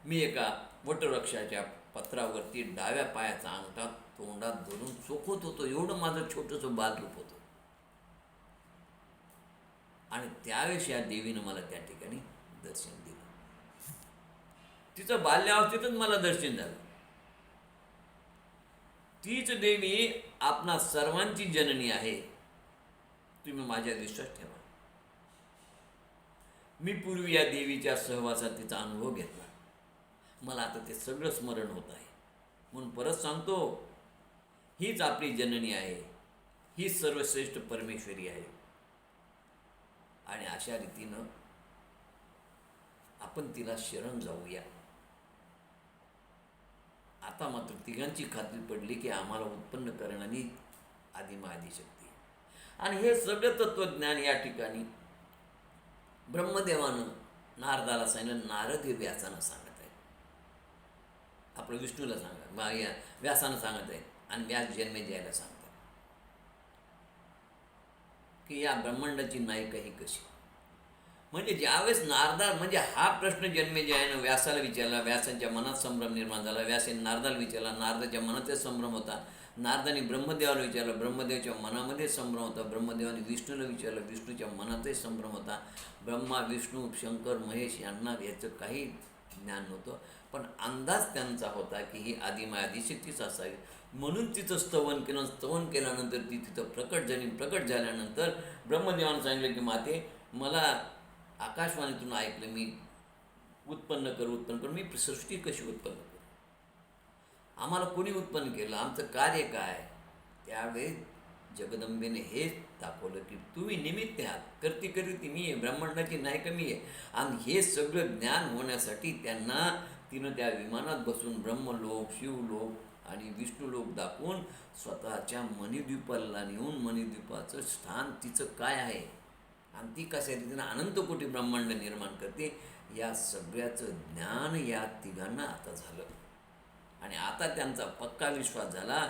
मी एका वटवृक्षाच्या पत्रावरती डाव्या पायाचा अंगठा तोंडात धरून चोखत होतो. एवढं माझं छोटंसं बालरूप होतं. आणि त्यावेळेस या देवीनं मला त्या ठिकाणी दर्शन दिलं. तिचं बाल्यावस्थेतच मला दर्शन झालं. तीच देवी आपणा सर्वांची जननी आहे. तुम्ही माझ्या विश्वास ठेवा. मी पूर्वी या देवीच्या सहवासात तिचा अनुभव घेतला. मला आता ते सगळं स्मरण होत आहे. म्हणून परत सांगतो, हीच आपली जननी आहे. हीच सर्वश्रेष्ठ परमेश्वरी आहे. आणि अशा रीतीनं आपण तिला शरण जाऊया. आता मात्र तिघांची खात्री पडली की आम्हाला उत्पन्न करणारी आदिशक्ती. आणि हे सगळं तत्त्वज्ञान या ठिकाणी ब्रह्मदेवानं नारदाला सांगितलं. नारद हे व्यासानं सांगत आहेत. आपलं विष्णूला सांगा, व्यासानं सांगत आहेत. आणि व्यास जन्मेजयाला सांगतात की या ब्रह्मांडाची नायिका ही कशी. म्हणजे ज्यावेळेस नारदा, म्हणजे हा प्रश्न जन्मेजयानं व्यासाला विचारला, व्यासांच्या मनात संभ्रम निर्माण झाला. व्यासाने नारदाला विचारला, नारदाच्या मनातच संभ्रम होता. नारदाने ब्रह्मदेवाला विचारलं, ब्रह्मदेवाच्या मनामध्ये संभ्रम होता. ब्रह्मदेवाने विष्णूला विचारलं, विष्णूच्या मनातही संभ्रम होता. ब्रह्मा, विष्णू, शंकर, महेश यांना याचं काही ज्ञान नव्हतं. पण अंदाज त्यांचा होता की ही आदिशक्तीच असावी. म्हणून तिचं स्तवन केलं. स्तवन केल्यानंतर ती तिथं प्रकट झाली. प्रकट झाल्यानंतर ब्रह्मदेवानं सांगितलं की माते, मला आकाशवाणीतून ऐकलं, मी उत्पन्न करू. मी सृष्टी कशी उत्पन्न करू? आम्हाला कोणी उत्पन्न केलं? आमचं कार्य काय? त्यावेळी जगदंबेने हेच दाखवलं की तुम्ही निमित्त आहात. करती मी आहे. ब्रह्मांडाची नायिका मी आहे. आणि हे सगळं ज्ञान होण्यासाठी त्यांना तिनं त्या विमानात बसून ब्रह्मलोक, शिवलोक आणि विष्णुलोक दाखवून स्वतःच्या मणिद्वीपाला नेऊन मणिद्वीपाचं स्थान तिचं काय आहे आणि ती कशा रीतीनं अनंत कोटी ब्रह्मांड निर्माण करते, या सगळ्याचं ज्ञान या तिघांना आता झालं. आणि आता त्यांचा पक्का विश्वास झाला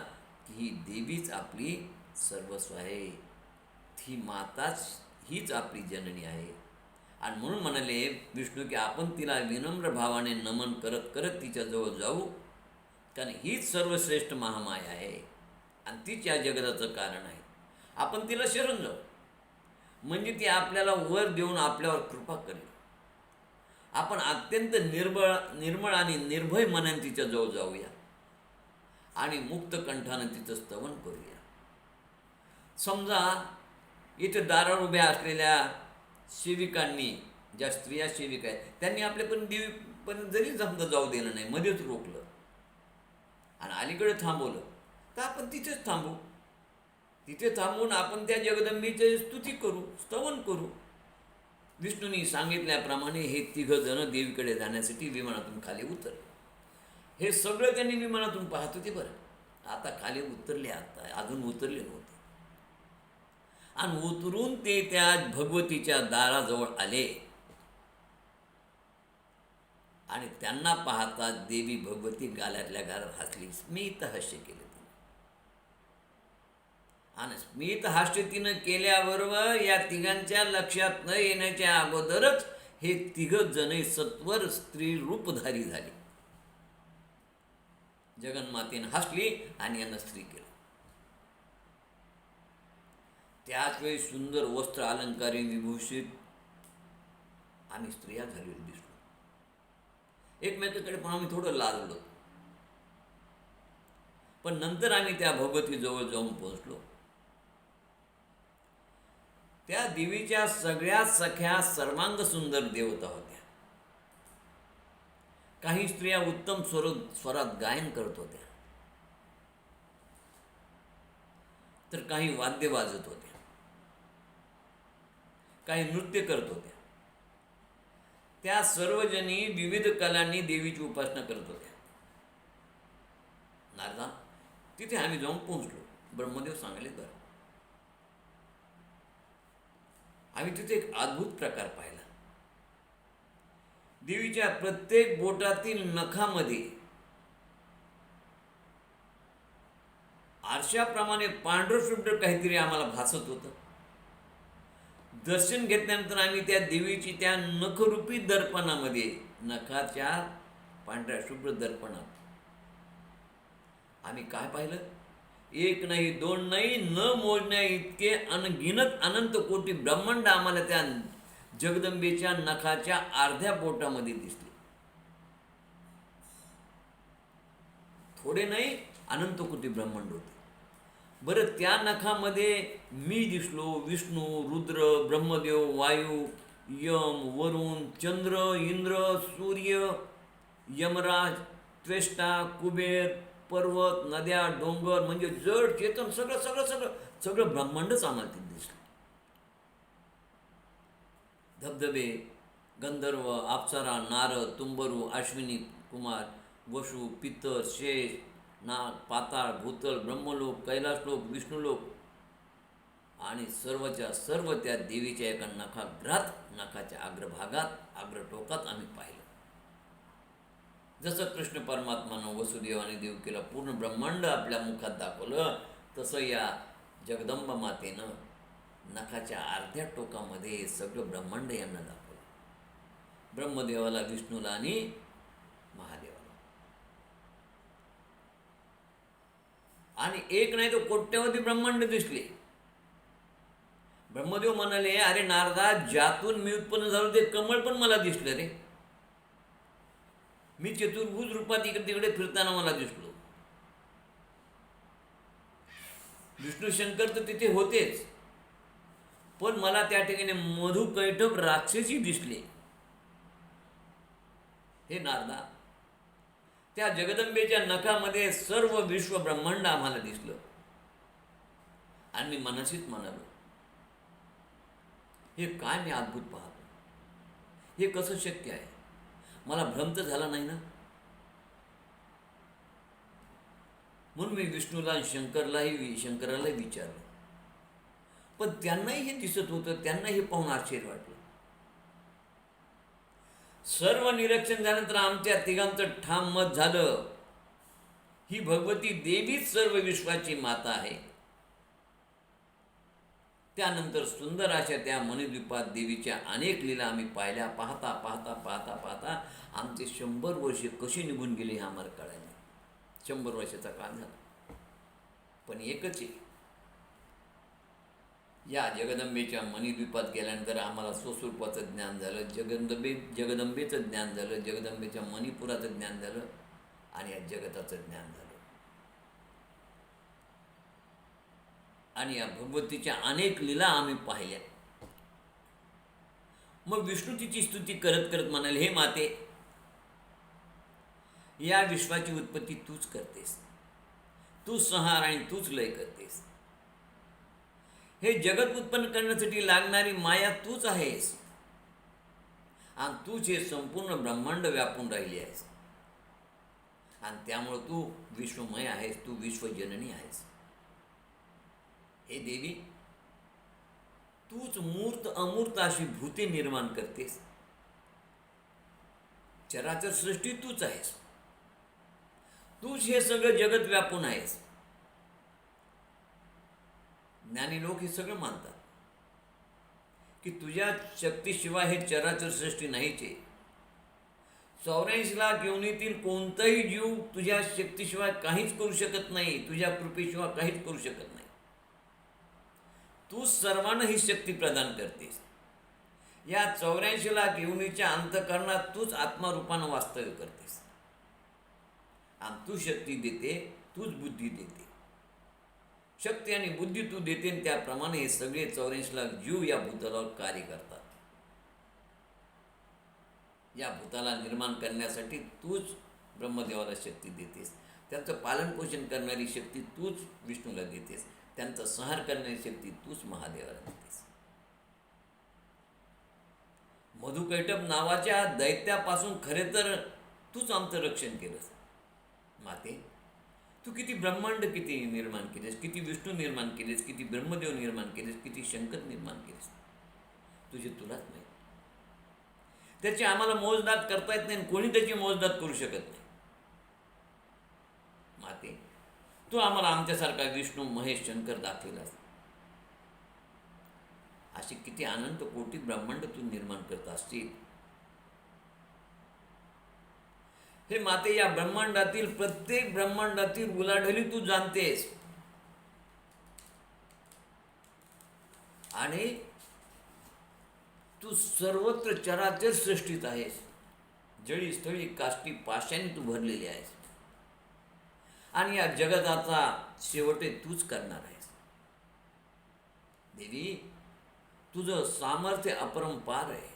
की ही देवीच आपली सर्वस्व आहे. ही माताच हीच आपली जननी आहे. आणि म्हणून म्हणाले विष्णू की आपण तिला विनम्र भावाने नमन करत करत तिच्याजवळ जाऊ. कारण हीच सर्वश्रेष्ठ महामाया आहे आणि तीच या जगताचं कारण आहे. आपण तिला शरण जाऊ, म्हणजे ती आपल्याला वर देऊन आपल्यावर कृपा करेल. आपण अत्यंत निर्मळ आणि निर्भय मनाने तिच्याजवळ जाऊया आणि मुक्त कंठानं तिचं स्तवन करूया. समजा इथे दारावर उभ्या असलेल्या सेविकांनी, ज्या स्त्रिया सेविका आहेत, त्यांनी आपल्यापर्यंत देवीपर्यंत जरी समजा जाऊ दिलं नाही, मध्येच रोखलं आणि अलीकडे थांबवलं, तर आपण तिथेच थांबू. तिथे थांबून आपण त्या जगदंबेची स्तुती करू, स्तवन करू. विष्णूंनी सांगितल्याप्रमाणे हे तिघं जण देवीकडे जाण्यासाठी विमानातून खाली उतरले. हे सगळं त्यांनी विमानातून पाहत होते. बरं, आता खाली उतरले, आता अजून उतरले नव्हते. आणि उतरून ते त्या भगवतीच्या दाराजवळ आले आणि त्यांना पाहता देवी भगवती गालातल्या गालात हसली, स्मित हास्य केलं. आणि स्मित हास्य तिनं केल्याबरोबर या तिघांच्या लक्षात न येण्याच्या अगोदरच हे तिघं जण सत्वर स्त्री रूपधारी झाली. जगन्मातेनं हसली आणि यांना स्त्री केलं. त्याच वेळी सुंदर वस्त्र अलंकारी विभूषित आम्ही स्त्रिया झालेलो दिसलो. एकमेकाकडे पण आम्ही थोडं लाजलो. पण नंतर आम्ही त्या भगवतीजवळ जाऊन पोहोचलो. त्या देवीच्या सगळ्या सख्या सर्वांग सुंदर देवता होत्या. काही स्त्रिया उत्तम स्वरात गायन करत होत्या, तर काही वाद्य वाजत होत्या, काही नृत्य करत होत्या. त्या सर्वजणी विविध कलांनी देवीची उपासना करत होत्या. नारदा, तिथे आम्ही जाऊन पोहोचलो. ब्रह्मदेव सांगले बरं. आम्ही तिथे एक अद्भुत प्रकार पाहिला. देवीच्या प्रत्येक बोटातील नखामध्ये आरशाप्रमाणे पांढरशुभ्र काहीतरी आम्हाला भासत होतं. दर्शन घेतल्यानंतर आम्ही त्या देवीची त्या नखरूपी दर्पणामध्ये, नखाच्या पांढऱ्या शुभ्र दर्पणात आम्ही काय पाहिलं? एक नाही, दोन नाही, न मोजण्या इतके अनगिनत अनंत कोटी ब्रह्मांड आम्हाला त्या जगदंबेच्या नखाच्या अर्ध्या बोटामध्ये दिसले. थोडे नाही, अनंत कोटी ब्रह्मांड होते. बरं, त्या नखामध्ये मी दिसलो, विष्णू, रुद्र, ब्रह्मदेव, वायू, यम, वरुण, चंद्र, इंद्र, सूर्य, यमराज, त्वेष्टा, कुबेर, पर्वत, नद्या, डोंगर, म्हणजे जड चेतन सगळं सगळं सगळं सगळं ब्रह्मांडच आम्हाला तिथे दिसलं. धबधबे, गंधर्व, अप्सरा, नारद, तुंबरू, अश्विनी कुमार, वशु, पितर, शेष, नाग, पाताळ, भूतल, ब्रह्मलोक, कैलासलोक, विष्णुलोक आणि सर्वच्या सर्व त्या देवीच्या एका नखाग्रात, नखाच्या अग्रभागात, अग्रटोकात आम्ही पाहिलं. जसं कृष्ण परमात्मानं वसुदेवाने देवकीला पूर्ण ब्रह्मांड आपल्या मुखात दाखवलं, तसं या जगदंबा मातेनं नखाच्या अर्ध्या टोकामध्ये सगळं ब्रह्मांड यांना दाखवलं. ब्रह्मदेवाला, विष्णूला आणि महादेवाला. आणि एक नाही तर कोट्यावधी ब्रह्मांड दिसले. ब्रह्मदेव म्हणाले, अरे नारदा, ज्यातून मी उत्पन्न झालो ते कमळ पण मला दिसलं रे. मी चतुर्भुज रूपात इकडे तिकडे फिरताना मला दिसलो. विष्णू शंकर तर तिथे होतेच, पण मला त्या ठिकाणी मधुकैटभ राक्षसी दिसले. हे नारदा, त्या जगदंबेच्या नखामध्ये सर्व विश्व ब्रह्मांड आम्हाला दिसलं. आणि मी मनसीत म्हणालो, हे काय मी अद्भुत पाहतो, हे कसं शक्य आहे? मला भ्रम तर झाला नाही ना? म्हणून मी विष्णूला, शंकरालाही विचारलं. पण त्यांनाही हे दिसत होतं, त्यांना हे पाहून आश्चर्य वाटलं. सर्व निरीक्षण झाल्यानंतर आमच्या तिघांचं ठाम मत झालं, ही भगवती देवीच सर्व विश्वाची माता आहे. त्यानंतर सुंदर अशा त्या मणिद्वीपात देवीच्या अनेक लीला आम्ही पाहिल्या. पाहता पाहता पाहता पाहता आमचे 100 वर्षे कशी निघून गेले हे आम्हाला कळायला. 100 वर्षाचा काळ झाला. पण एकच आहे, या जगदंबेच्या मणिद्वीपात गेल्यानंतर आम्हाला स्वस्वरूपाचं ज्ञान झालं, जगदंबेचं ज्ञान झालं, जगदंबेच्या मणिपुराचं ज्ञान झालं आणि या जगताचं ज्ञान झालं. आणि या भगवतीच्या अनेक लीला आम्ही पाहिल्या. मग विष्णू तिची स्तुती करत करत म्हणाले, हे माते, या विश्वाची उत्पत्ती तूच करतेस, तूच संहार आणि तूच लय करतेस. हे जगत उत्पन्न करण्यासाठी लागणारी माया तूच आहेस आणि तूच हे संपूर्ण ब्रह्मांड व्यापून राहिली आहेस. आणि त्यामुळे तू विश्वमय आहेस, तू विश्वजननी आहेस. हे देवी, तूच मूर्त अमूर्त अशी भूते निर्माण करतेस. चराचर सृष्टी तूच आहेस, तूच हे सगळं जगत व्यापून आहेस. ज्ञानी लोक हे सगळं मानतात की तुझ्या शक्तीशिवाय हे चराचर सृष्टी नाहीच आहे. 84 लाख योनीतील कोणताही जीव तुझ्या शक्तीशिवाय काहीच करू शकत नाही, तुझ्या कृपेशिवाय काहीच करू शकत नाही. तू सर्वांना ही शक्ती प्रदान करतेस. या 84 लाख योनीच्या अंतःकरणात तूच आत्मारूपानं वास्तव्य करतेस आणि तू शक्ती देते, तूच बुद्धी देते, शक्ती आणि बुद्धी तू देते, आणि त्याप्रमाणे हे सगळे 84 लाख जीव या भूतलावर कार्य करतात. या भूताला निर्माण करण्यासाठी तूच ब्रह्मदेवाला शक्ती देतेस, त्यांचं पालनपोषण करणारी शक्ती तूच विष्णूला देतेस, त्यांचा संहार करण्याची शक्ती तूच महादेवाला देतेस. मधुकैटभ नावाच्या दैत्यापासून खरे तर तूच आमचं रक्षण केलंस. माते, तू किती ब्रह्मांड किती निर्माण केलेस, किती विष्णू निर्माण केलेस, किती ब्रह्मदेव निर्माण केलेस, किती शंकर निर्माण केलेस, तुझे तुलाच नाही. त्याची आम्हाला मोजदाद करता येत नाही, कोणी त्याची मोजदाद करू शकत नाही. माते, तू आम्हाला आमच्यासारखा विष्णू महेश शंकर दाखविलास. अशी किती अनंत कोटी ब्रह्मांड तू निर्माण करत असतील. हे माते, या ब्रह्मांडातील प्रत्येक ब्रह्मांडातील उलाढाली तू जाणतेस, आणि तू सर्वत्र चराचर सृष्टीत आहेस. जळी स्थळी काष्टी पाशाने तू भरलेली आहेस, आणि या जगताचा शेवटे तूच करणार आहेस. देवी, तुझं सामर्थ्य अपरंपार आहे.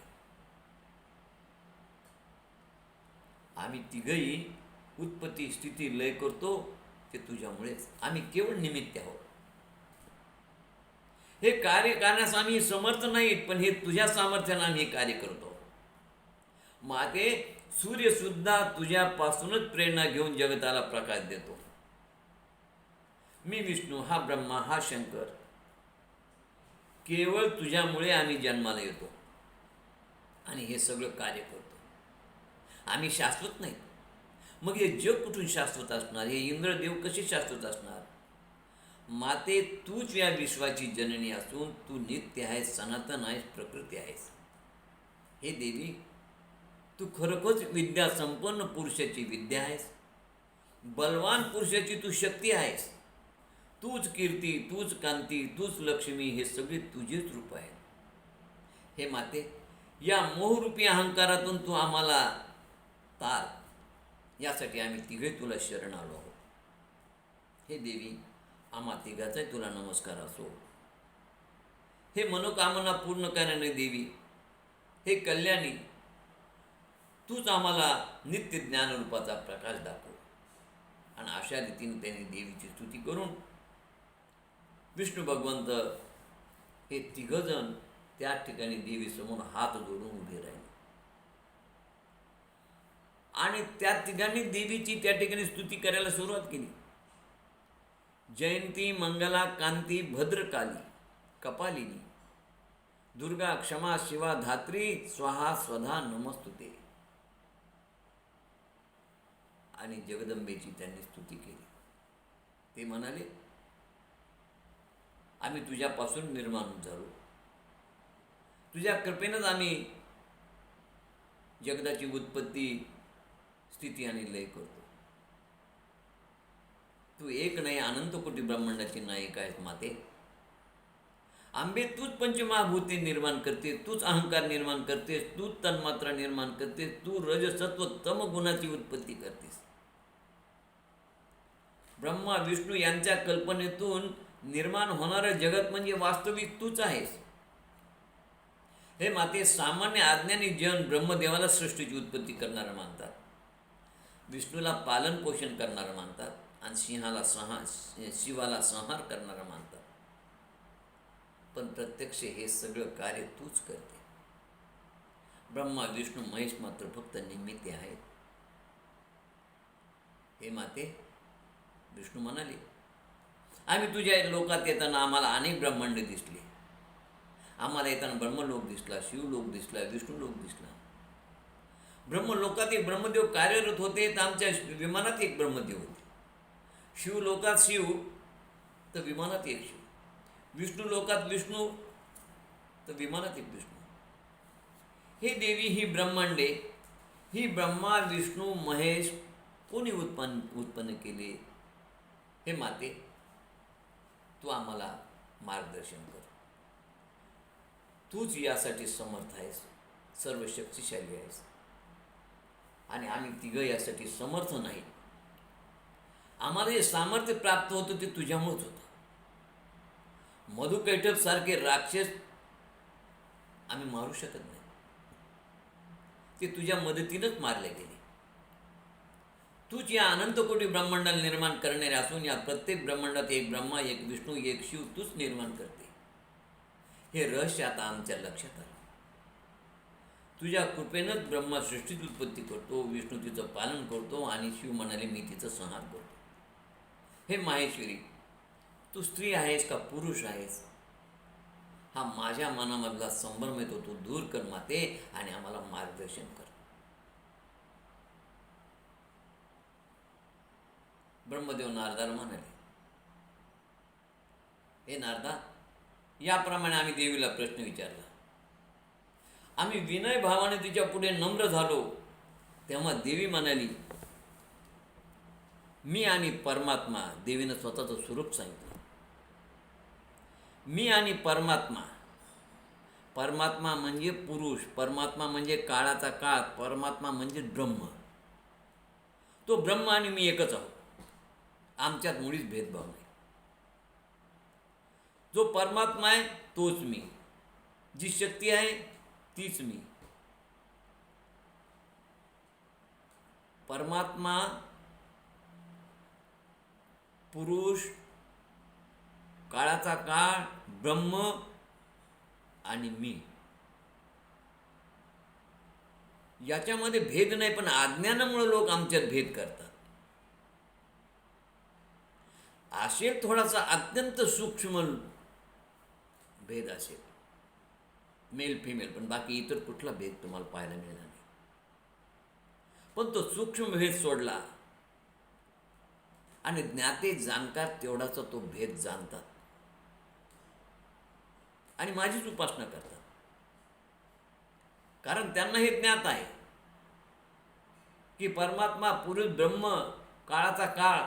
आम्ही तिघही उत्पत्ती स्थिती लय करतो ते तुझ्यामुळेच. आम्ही केवळ निमित्त आहोत. हे कार्य करण्यास आम्ही समर्थ नाहीत, पण हे तुझ्या सामर्थ्याने आम्ही हे कार्य करतो. माते, सूर्यसुद्धा तुझ्यापासूनच प्रेरणा घेऊन जगताला प्रकाश देतो. मी विष्णू, हा ब्रह्मा, हा शंकर, केवळ तुझ्यामुळे आम्ही जन्माला येतो आणि हे सगळं कार्य करतो. आम्ही शाश्वत नाही. मग हे जग कुठून शाश्वत असणार? हे इंद्रदेव कसे शाश्वत असणार? माते, तूच या विश्वाची जननी असून तू नित्य आहेस, सनातन आहेस, प्रकृती आहेस. हे देवी, तू खरोखरच विद्या संपन्न पुरुषाची विद्या आहेस. बलवान पुरुषाची तू शक्ती आहेस. तूच कीर्ती, तूच कांती, तूच लक्ष्मी, हे सगळे तुझेच रूप आहेत. हे माते, या मोहरूपी अहंकारातून तू आम्हाला तार, यासाठी आम्ही तिघे तुला शरण आलो आहोत. हे देवी, आम्हा तिघाचाही तुला नमस्कार असो. हे मनोकामना पूर्ण करणारी देवी, हे कल्याणी, तूच आम्हाला नित्य ज्ञानरूपाचा प्रकाश दाखव. आणि अशा रीतीने त्यांनी देवीची स्तुती करून विष्णू भगवंत हे तिघजण त्या ठिकाणी देवीसमोर हात जोडून उभे राहिले, आणि त्या तिघांनी देवीची त्या ठिकाणी स्तुती करायला सुरुवात केली. जयंती, मंगला, कांती, भद्रकाली, कपालिनी, दुर्गा, क्षमा, शिवा, धात्री, स्वाहा, स्वधा, नमस्तुते. आणि जगदंबेची त्यांनी स्तुती केली. ते म्हणाले, आम्ही तुझ्यापासून निर्माण झालो, तुझ्या कृपेनंच आम्ही जगदाची उत्पत्ती, स्थिती आणि लय करतो. तू एक नाही, अनंत कोटी ब्रह्मांडाची नायिका आहेस. माते, आंबे, तूच पंचमहाभूते निर्माण करते, तूच अहंकार निर्माण करतेस, तूच तन्मात्रा निर्माण करतेस, तू रजसत्व तम गुणाची उत्पत्ती करतेस. ब्रह्मा विष्णू यांच्या कल्पनेतून निर्माण होणारं जगत म्हणजे वास्तविक तूच आहेस. हे माते, सामान्य अज्ञानी जन ब्रह्मदेवाला सृष्टीची उत्पत्ती करणारं मानतात, विष्णूला पालन पोषण करणारं मानतात, आणि शिवाला संहार करणारं मानतात. पण प्रत्यक्ष हे सगळं कार्य तूच करते. ब्रह्मा विष्णू महेश मात्र फक्त निमित्ते आहेत. हे माते, विष्णू म्हणाले, आम्ही तुझ्या लोकात येताना आम्हाला अनेक ब्रह्मांड दिसले. आम्हाला येताना ब्रह्मलोक दिसला, शिवलोक दिसला, विष्णुलोक दिसला. ब्रह्मलोकात एक ब्रह्मदेव कार्यरत होते, तर आमच्या विमानात एक ब्रह्मदेव होते. शिवलोकात शिव, तर विमानात एक शिव. विष्णू लोकात विष्णू, तर विमानात एक विष्णू. हे देवी, ही ब्रह्मांडे, ही ब्रह्मा विष्णू महेश कोणी उत्पन्न केले? हे माते, तू आम्हाला मार्गदर्शन कर. तूच यासाठी समर्थ आहेस, सर्व शक्तिशाली आहेस, आणि आम्ही तिघं यासाठी समर्थ नाही. आम्हाला जे सामर्थ्य प्राप्त होतं ते तुझ्यामुळेच होतं. मधुकैटभ सारखे राक्षस आम्ही मारू शकत नाही, ते तुझ्या मदतीनंच मारले गेले. तूच या अनंत कोटी ब्रह्मांडाला निर्माण करणारे असून या प्रत्येक ब्रह्मांडात एक ब्रह्मा, एक विष्णू, एक शिव तूच निर्माण करते. हे रहस्य आता आमच्या लक्षात आलं. तुझ्या कृपेनंच ब्रह्मा सृष्टीची उत्पत्ती करतो, विष्णू तिचं पालन करतो आणि शिव म्हणाले मी तिचं संहार करतो. हे माहेश्वरी, तू स्त्री आहेस का पुरुष आहेस, हा माझ्या मनामधला संभ्रम येतो तू दूर कर माते आणि आम्हाला मार्गदर्शन कर. ब्रह्मदेव नारदाला म्हणाले, हे नारदा, याप्रमाणे आम्ही देवीला प्रश्न विचारला. आम्ही विनय भावाने तिच्या पुढे नम्र झालो तेव्हा देवी म्हणाली, मी आणि परमात्मा, देवीनं स्वतःचं स्वरूप सांगितलं. मी आणि परमात्मा, परमात्मा म्हणजे पुरुष, परमात्मा म्हणजे काळाचा काळ, परमात्मा म्हणजे ब्रह्म. तो ब्रह्म आणि मी एकच आहोत, आमच्यात मुळीच भेदभाव नाही. जो परमात्मा आहे तोच मी, जी शक्ती आहे तीच मी. परमात्मा, पुरुष, काळाचा काळ, ब्रह्म आणि मी, याच्यामध्ये भेद नाही. पण अज्ञानामुळे लोक आमच्यात भेद करतात. असेल थोडासा अत्यंत सूक्ष्म भेद असेल, मेल फिमेल, पण बाकी इतर कुठला भेद तुम्हाला पाहायला मिळणार नाही. पण तो सूक्ष्म भेद सोडला आणि ज्ञाते जाणकार तेवढाचा तो भेद जाणतात आणि माझीच उपासना करतात. कारण त्यांना हे ज्ञात आहे की परमात्मा, पुरुष, ब्रह्म, काळाचा काळ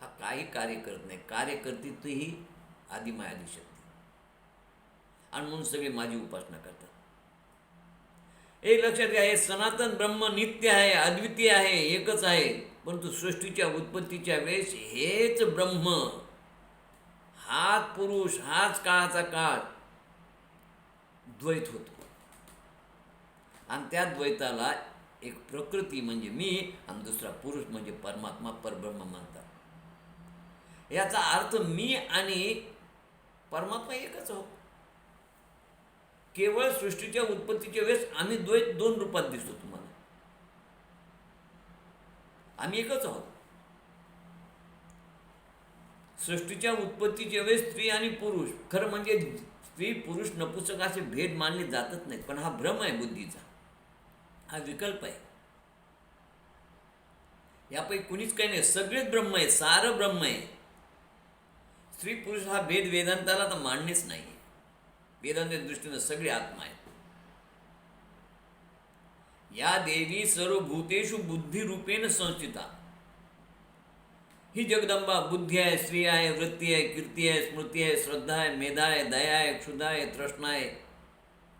हा काही कार्य करत नाही. कार्य करते ती ही आदिमायादी शक्ती, आणि म्हणून सगळे माझी उपासना करतात. एक लक्षात घ्या, हे सनातन ब्रह्म नित्य आहे, अद्वितीय आहे, एकच आहे. परंतु सृष्टीच्या उत्पत्तीच्या वेळेस हेच ब्रह्म, हाच पुरुष, हाच काळाचा काळ द्वैत होतो. आणि त्या द्वैताला एक प्रकृती म्हणजे मी आणि दुसरा पुरुष म्हणजे परमात्मा, परब्रह्म मानतात. याचा अर्थ मी आणि परमात्मा एकच आहोत. केवळ सृष्टीच्या उत्पत्तीच्या वेळेस आम्ही द्वैत दोन रूपात दिसतो तुम्हाला, आम्ही एकच आहोत. सृष्टीच्या उत्पत्तीच्या वेळेस स्त्री आणि पुरुष, खरं म्हणजे स्त्री पुरुष नपुंसक असे भेद मानले जातच नाहीत. पण हा भ्रम आहे बुद्धीचा, हा विकल्प आहे. यापैकी कुणीच काही नाही, सगळेच ब्रह्म आहे, सारं ब्रह्म आहे. स्त्री पुरुष हा भेद वेदांताला तर मान्यच नाही. वेदांच्या दृष्टीनं सगळे आत्मा आहेत. या देवी सर्व भूतेषु बुद्धिरूपेण संस्थिता. ही जगदंबा बुद्धी आहे, स्त्री आहे, वृत्ती आहे, कीर्ती आहे, स्मृती आहे, श्रद्धा आहे, मेधा आहे, दया आहे, क्षुधा आहे, तृष्णा आहे.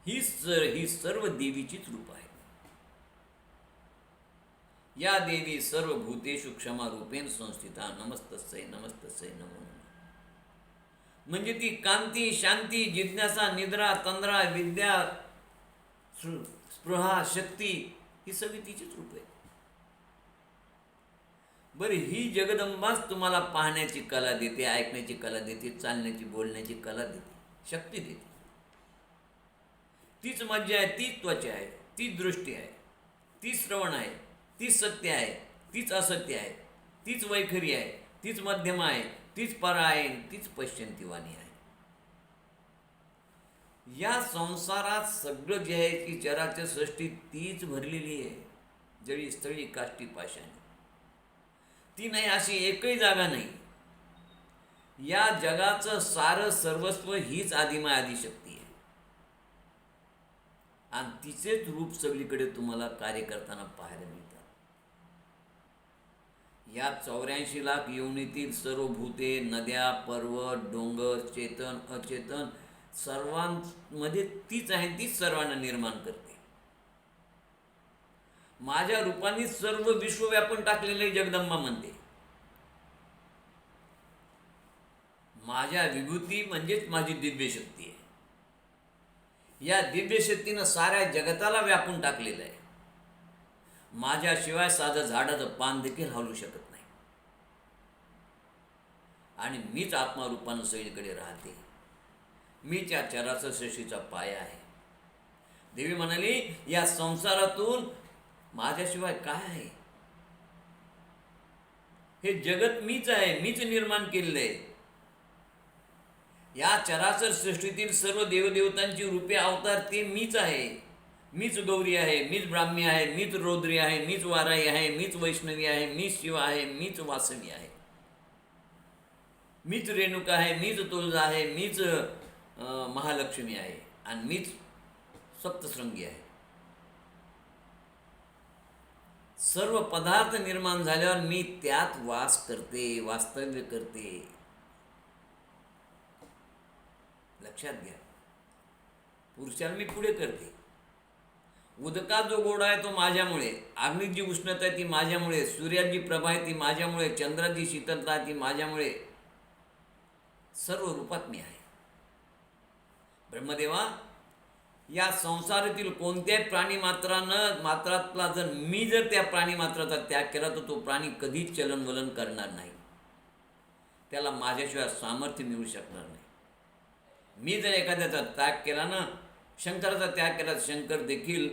ही सर्व देवीचीच रूप आहे. या देवी सर्व भूतेषु क्षमा रूपेण संस्थिता. नमस्तस्यै नमस्तस्यै नमो नमः. म्हणजे ती कांती, शांती, जिज्ञासा, निद्रा, तंद्रा, विद्या, स्पृहा, शक्ती, ही सगळी तिचीच रूप आहे. बरं, ही जगदंबाच तुम्हाला पाहण्याची कला देते, ऐकण्याची कला देते, चालण्याची, बोलण्याची कला देते, शक्ती देते. तीच मज्जा आहे, तीच त्वचा आहे, तीच दृष्टी आहे, तीच श्रवण आहे, तीच सत्य आहे, तीच असत्य आहे, तीच वैखरी आहे, तीच मध्यमा आहे, तीच परा आहे, तीच पश्चंतीवाणी आहे. या संसारात सगळं जे आहे की चराचर सृष्टी तीच भरलेली आहे. जळी स्थळी काष्टी पाषाणी, ती नाही अशी एकही जागा नाही. या जगाचं सारं सर्वस्व हीच आदिमाय आदिशक्ती आहे. आणि तिचेच रूप सगळीकडे तुम्हाला कार्य करताना पाहायला मिळतात. या 84 लाख योनीतील सर्व भूते, नद्या, पर्वत, डोंगर, चेतन, अचेतन सर्वांमध्ये तीच आहे. तीच सर्वांना निर्माण करते. माझ्या रूपाने सर्व विश्व व्यापून टाकलेले जगदंबा म्हणते. माझ्या विभूती म्हणजेच माझी दिव्य शक्ती आहे. या दिव्य शक्तीनं साऱ्या जगताला व्यापून टाकलेलं आहे. माझ्याशिवाय साधं झाडाचं पान देखील हलू शकत नाही. आणि मीच आत्मारूपानं सगळीकडे राहते. मीच या चराचर सृष्टीचा पाया आहे. देवी म्हणाली, या संसारातून माझ्याशिवाय काय आहे? हे जगत मीच आहे, मीच निर्माण केलेलं आहे. या चराचर सृष्टीतील सर्व देवदेवतांची रूपे अवतार ते मीच आहे. मीच गौरी आहे, मीच ब्राह्मी आहे, मीच रौद्री आहे, मीच वाराई आहे, मीच वैष्णवी आहे, मीच शिव आहे, मीच वासवी आहे, मीच रेणुका आहे, मीच तुळजा आहे, मीच महालक्ष्मी आहे आणि मीच सप्तशृंगी आहे. सर्व पदार्थ निर्माण झाल्यावर मी त्यात वास करते, वास्तव्य करते. लक्षात घ्या, पुरुषाला मी पुढे करते. उदकात जो गोडा आहे तो माझ्यामुळे, अग्नीत जी उष्णता आहे ती माझ्यामुळे, सूर्यात जी प्रभा आहे ती माझ्यामुळे, चंद्रात जी शीतलता आहे ती माझ्यामुळे. सर्व रूपात मी आहे. ब्रह्मदेवा, या संसारातील कोणत्याही मात्रातला जर मी त्या प्राणीमात्राचा त्याग केला तर तो प्राणी कधीच चलनवलन करणार नाही. त्याला माझ्याशिवाय सामर्थ्य मिळू शकणार नाही. मी जर एखाद्याचा त्याग केला ना, शंकराचा त्याग केला तर शंकर देखील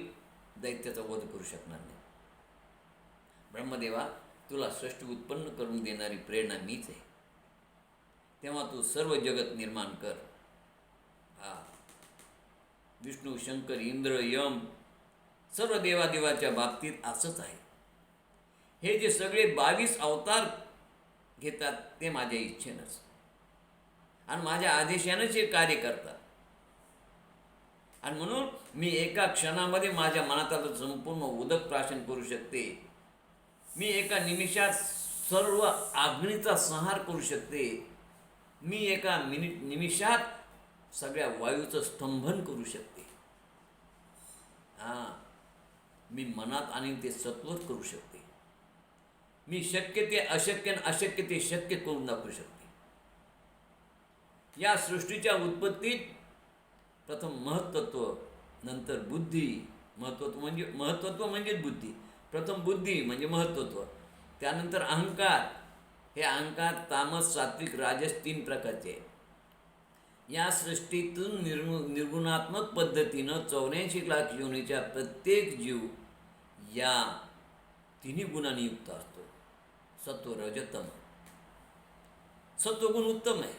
दैत्याचा वध करू शकणार नाही. ब्रह्मदेवा, तुला सृष्टी उत्पन्न करून देणारी प्रेरणा मीच आहे. तेव्हा तू सर्व जगत निर्माण कर. विष्णू, शंकर, इंद्र, यम सर्व देवादेवाच्या बाबतीत असंच आहे. हे जे सगळे 22 अवतार घेतात ते माझ्या इच्छेनंच आणि माझ्या आदेशानंच हे कार्य करतात. आणि म्हणून मी एका क्षणामध्ये माझ्या मनातलं संपूर्ण उदक प्राशन करू शकते. मी एका निमिषात सर्व अग्नीचा संहार करू शकते. मी एका निमिषात सगळ्या वायूचं स्तंभन करू शकते. मी मनात आणि ते सत्वत करू शकते. मी शक्य ते अशक्य आणि अशक्य ते शक्य करून दाखवू शकते. या सृष्टीच्या उत्पत्तीत प्रथम महत्त्व, नंतर बुद्धी. महत्त्वत्व म्हणजेच बुद्धी. प्रथम बुद्धी म्हणजे महत्त्वत्व, त्यानंतर अहंकार. हे अहंकार तामस, सात्विक, राजस 3 प्रकारचे आहे. या सृष्टीतून निर्गुणात्मक पद्धतीनं 84 लाख योनीच्या प्रत्येक जीव या 3 गुणांनी युक्त असतो. सत्व, रजतम. सत्वगुण उत्तम आहे.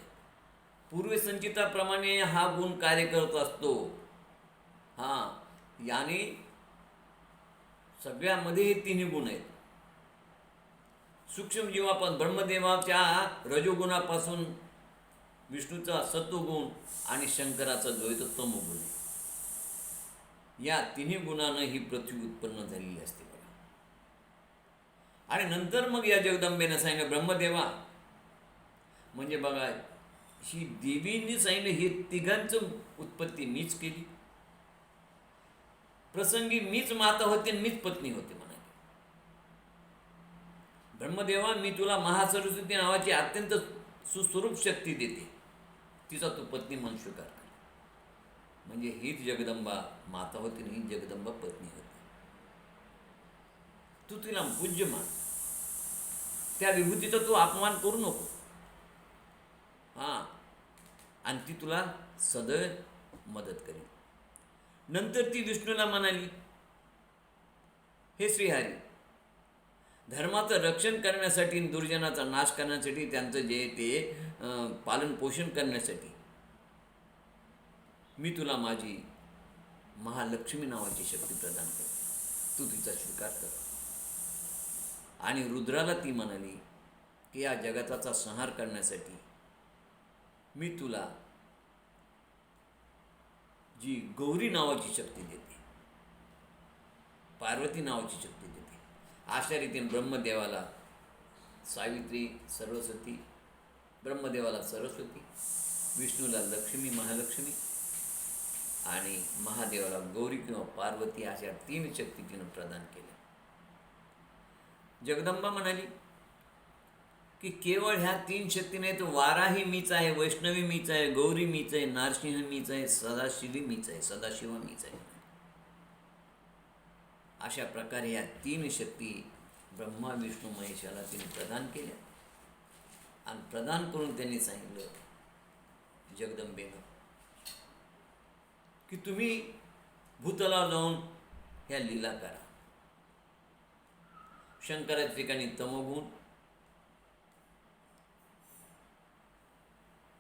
पूर्वसंचिताप्रमाणे हा गुण कार्य करत असतो. याने सगळ्यामध्ये हे 3 गुण आहेत. सूक्ष्म जीवापासून ब्रह्मदेवाच्या रजोगुणापासून विष्णूचा सत्वगुण आणि शंकराचा जो आहे तो तमोगुण. या 3 गुणानं ही पृथ्वी उत्पन्न झालेली असते बघा. आणि नंतर मग या जगदंबेनं सांगितलं, ब्रह्मदेवा म्हणजे बघा, ही देवींनी सांगितलं हे 3घांचं उत्पत्ती मीच केली. प्रसंगी मीच माता होते आणि मीच पत्नी होते म्हणाली. ब्रह्मदेवा, मी तुला महासरस्वती नावाची अत्यंत सुस्वरूप शक्ती देते. तिचा तू पत्नी म्हणून स्वीकार कर. म्हणजे हीच जगदंबा माता होती आणि हीच जगदंबा पत्नी होती. तू तिला पूज्य मान. त्या विभूतीचा तू अपमान करू नको. आणि ती तुला सदैव मदत करेल. नंतर ती विष्णूला म्हणाली, हे श्रीहरी, धर्माचं रक्षण करण्यासाठी, दुर्जनाचा नाश करण्यासाठी, त्यांचं जे ते पालन पोषण करण्यासाठी मी तुला माझी महालक्ष्मी नावाची शक्ती प्रदान करते. तू तिचा स्वीकार कर. आणि रुद्राला ती म्हणाली की या जगताचा संहार करण्यासाठी मी तुला जी गौरी नावाची शक्ती देते, पार्वती नावाची शक्ती देते. अशा रीतीने ब्रह्मदेवाला सावित्री सरस्वती, ब्रह्मदेवाला सरस्वती, विष्णूला लक्ष्मी महालक्ष्मी आणि महादेवाला गौरी किंवा पार्वती अशा 3 शक्ती तिनं प्रदान केल्या. जगदंबा म्हणाली की केवळ ह्या 3 शक्ती नाही, तर वाराही मीच आहे, वैष्णवी मीच आहे, गौरी मीच आहे, नारसिंह मीच आहे, सदाशिवी मीच आहे, सदाशिवा मीच आहे. अशा प्रकारे या 3 शक्ती ब्रह्मा विष्णू महेशाला तिने प्रदान केल्या. आणि प्रदान करून त्यांनी सांगितलं जगदंबेनं की तुम्ही भूतलावर जाऊन ह्या लीला करा. शंकराच्या ठिकाणी तमोगुण,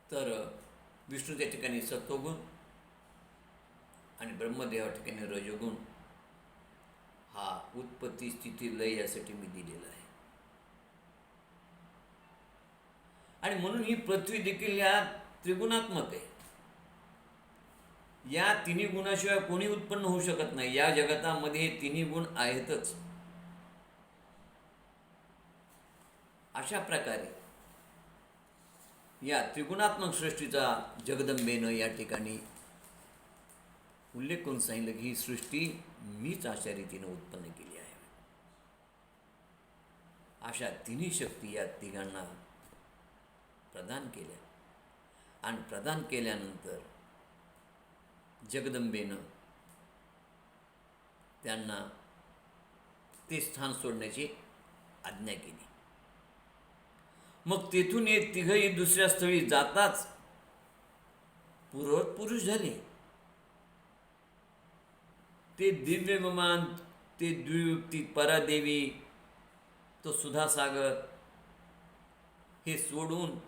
तर विष्णूच्या ठिकाणी सत्वगुण आणि ब्रह्मदेवा ठिकाणी रजोगुण हा उत्पत्ती स्थिती लय यासाठी मी दिलेला आहे. आणि म्हणून ही पृथ्वी देखील या त्रिगुणात्मक आहे. या तिन्ही गुणाशिवाय कोणी उत्पन्न होऊ शकत नाही. या जगतामध्ये हे तिन्ही गुण आहेतच. अशा प्रकारे या त्रिगुणात्मक सृष्टीचा जगदंबेनं या ठिकाणी उल्लेख करून सांगितलं की ही सृष्टी मीच अशा रीतीनं उत्पन्न केली आहे. अशा तिन्ही शक्ती या तिघांना प्रदान केल्या. आणि प्रदान केल्यानंतर जगदंबेनं त्यांना ते स्थान सोडण्याची आज्ञा केली. मग तेथून हे तिघही दुसऱ्या स्थळी जाताच पूर्ववत पुरुष झाले. ते दिव्य विमान, ते द्वीप, ती परादेवी, तो सुधासागर हे सोडून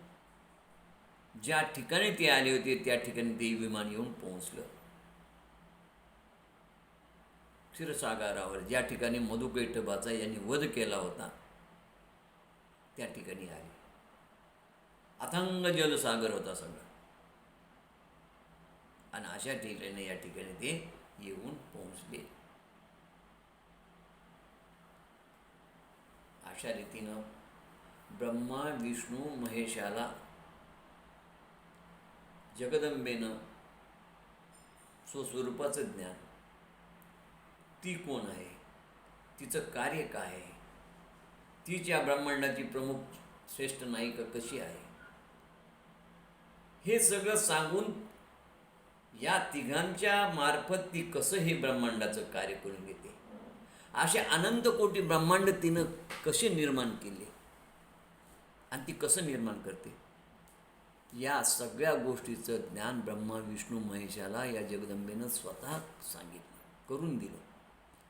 ज्या ठिकाणी ते आले होते त्या ठिकाणी देवी विमान येऊन पोहोचलं. क्षीरसागरावर ज्या ठिकाणी मधुकैटभाचा यांनी वध केला होता त्या ठिकाणी आले. अथांग जलसागर होता सगळा. आणि अशा ठिकाणी या ठिकाणी ते येऊन पोहोचले. अशा रीतीनं ब्रह्मा विष्णू महेशाला जगदंबेनं स्वस्वरूपाचं ज्ञान, ती कोण आहे, तिचं कार्य काय आहे, तिच्या ब्रह्मांडाची प्रमुख श्रेष्ठ नायिका कशी आहे, हे सगळं सांगून या तिघांच्या मार्फत ती कसं हे ब्रह्मांडाचं कार्य करून घेते, असे अनंत कोटी ब्रह्मांड तिनं कसे निर्माण केले आणि ती कसं निर्माण करते, या सगळ्या गोष्टीचं ज्ञान ब्रह्मा विष्णू महेशाला या जगदंबेनं स्वतः सांगितलं, करून दिलं.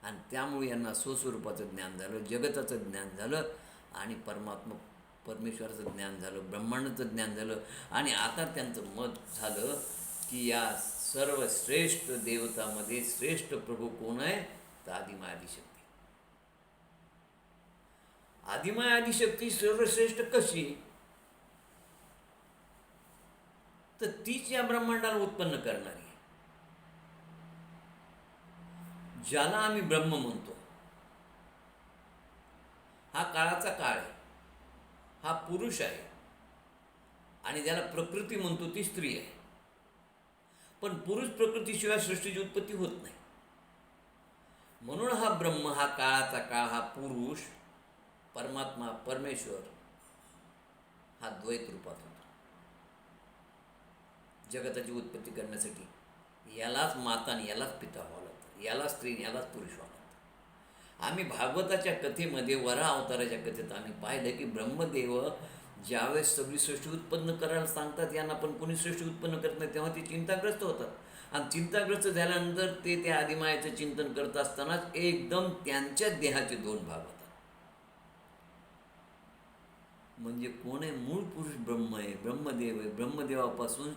आणि त्यामुळे यांना स्वस्वरूपाचं ज्ञान झालं, जगताचं ज्ञान झालं आणि परमेश्वराचं ज्ञान झालं, ब्रह्मांडाचं ज्ञान झालं. आणि आता त्यांचं मत झालं की या सर्व श्रेष्ठ देवतामध्ये श्रेष्ठ प्रभू कोण आहे, तर आदिमाय आदिशक्ती. आदिमाय आदिशक्ती सर्वश्रेष्ठ कशी, तर तीच या ब्रह्मांडाला उत्पन्न करणारी आहे. ज्याला आम्ही ब्रह्म म्हणतो हा काळाचा काळ आहे, हा पुरुष आहे. आणि ज्याला प्रकृती म्हणतो ती स्त्री आहे. पण पुरुष प्रकृतीशिवाय सृष्टीची उत्पत्ती होत नाही. म्हणून हा ब्रह्म, हा काळाचा काळ, हा पुरुष, परमात्मा परमेश्वर हा द्वैत रूपात होता. जगताची उत्पत्ती करण्यासाठी यालाच माता आणि यालाच पिता व्हावं लागतं, यालाच स्त्री यालाच पुरुष व्हावं लागतं. आम्ही भागवताच्या कथेमध्ये, वराह अवताराच्या कथेत आम्ही पाहिलं की ब्रह्मदेव ज्यावेळेस सगळी सृष्टी उत्पन्न करायला सांगतात, यांना पण कोणी सृष्टी उत्पन्न करत नाही, तेव्हा ते चिंताग्रस्त होतात. आणि चिंताग्रस्त झाल्यानंतर ते त्या आदिमायाचं चिंतन करत असतानाच एकदम त्यांच्याच देहाचे 2 भाग होतात. म्हणजे कोण आहे, मूळ पुरुष ब्रह्म आहे, ब्रह्मदेव आहे. ब्रह्मदेवापासून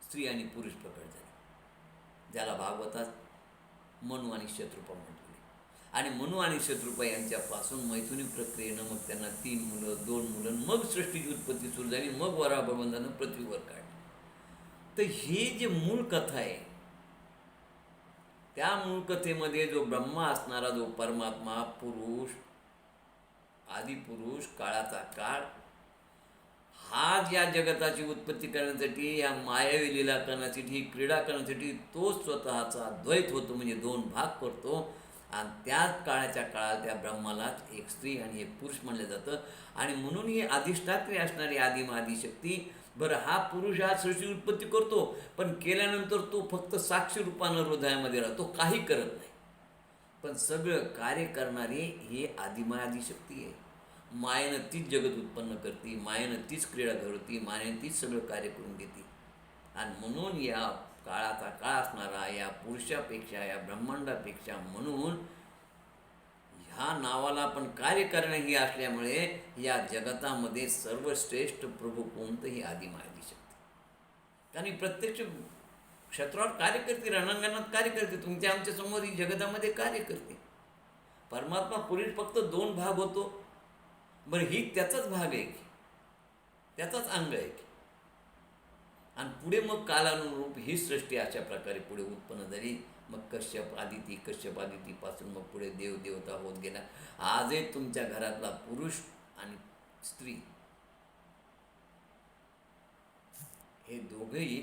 स्त्री आणि पुरुष प्रकट झाले, ज्याला भागवतात मनु आणि शत्रुपा म्हटले. आणि मनु आणि शत्रुपा यांच्यापासून मैथुनी प्रक्रियेनं मग त्यांना 3 मुलं 2 मुलं, मग सृष्टीची उत्पत्ती सुरू झाली. मग वराह भगवंतानं पृथ्वीवर काढली. तर ही जी मूळ कथा आहे, त्या मूळ कथेमध्ये जो ब्रह्मा असणारा, जो परमात्मा, पुरुष, आदिपुरुष, काळाचा काळ, हा ज्या जगताची उत्पत्ती करण्यासाठी, या मायावी लीला करण्यासाठी, क्रीडा करण्यासाठी तो स्वतःचा द्वैत होतो, म्हणजे 2 भाग करतो. आणि त्याच काळाच्या काळात त्या ब्रह्मालाच एक स्त्री आणि एक पुरुष म्हणलं जातं. आणि म्हणून ही अधिष्ठात्री असणारी आदिशक्ती, बरं हा पुरुष हा सृष्टी उत्पत्ती करतो, पण केल्यानंतर तो फक्त साक्षी रूपानं हृदयामध्ये राहतो, काही करत नाही. पण सगळं कार्य करणारी ही आदिशक्ती आहे. मायेनं तीच जगत उत्पन्न करते, मायेनं तीच क्रीडा घडवती, मायेनं तीच सगळं कार्य करून घेते. आणि म्हणून या काळाचा काळ असणारा या पुरुषापेक्षा, या ब्रह्मांडापेक्षा, म्हणून ह्या नावाला आपण कार्य करणं ही असल्यामुळे या जगतामध्ये सर्वश्रेष्ठ प्रभू कोणतं ही आदिशक्ती. कारण प्रत्यक्ष क्षेत्रावर कार्य करते, रणांगणात कार्य करते, तुमच्या आमच्या समोर ही जगतामध्ये कार्य करते. परमात्मा पुरुष फक्त 2 भाग होतो, बरं ही त्याचाच भाग आहे की, त्याचाच अंग आहे की. आणि पुढे मग कालानुरूप ही सृष्टी अशा प्रकारे पुढे उत्पन्न झाली. मग कश्यप आदितीपासून मग पुढे देवता होत गेला. आजही तुमच्या घरातला पुरुष आणि स्त्री हे दोघंही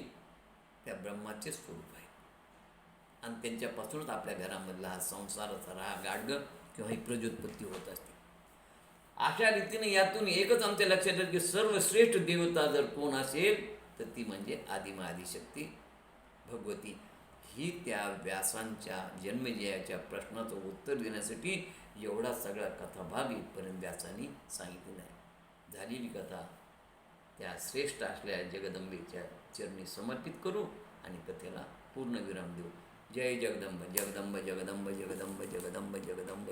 त्या ब्रह्माचे स्वरूप आहे. आणि त्यांच्यापासूनच आपल्या घरामधला हा संसाराचा हा गाडगं किंवा ही प्रजोत्पत्ती होत असते. अशा रीतीने यातून एकच आमच्या लक्षात येतं की सर्वश्रेष्ठ देवता जर कोण असेल तर ती म्हणजे आदिशक्ती भगवती. ही त्या व्यासांच्या जन्मजयाच्या प्रश्नाचं उत्तर देण्यासाठी एवढा सगळा कथाभाग इथपर्यंत व्यासांनी सांगितलेला आहे. झालेली कथा त्या श्रेष्ठ असलेल्या जगदंबेच्या चरणी समर्पित करू आणि कथेला पूर्णविराम देऊ. जय जगदंब जगदंब जगदंब जगदंब जगदंब जगदंब जगदंब.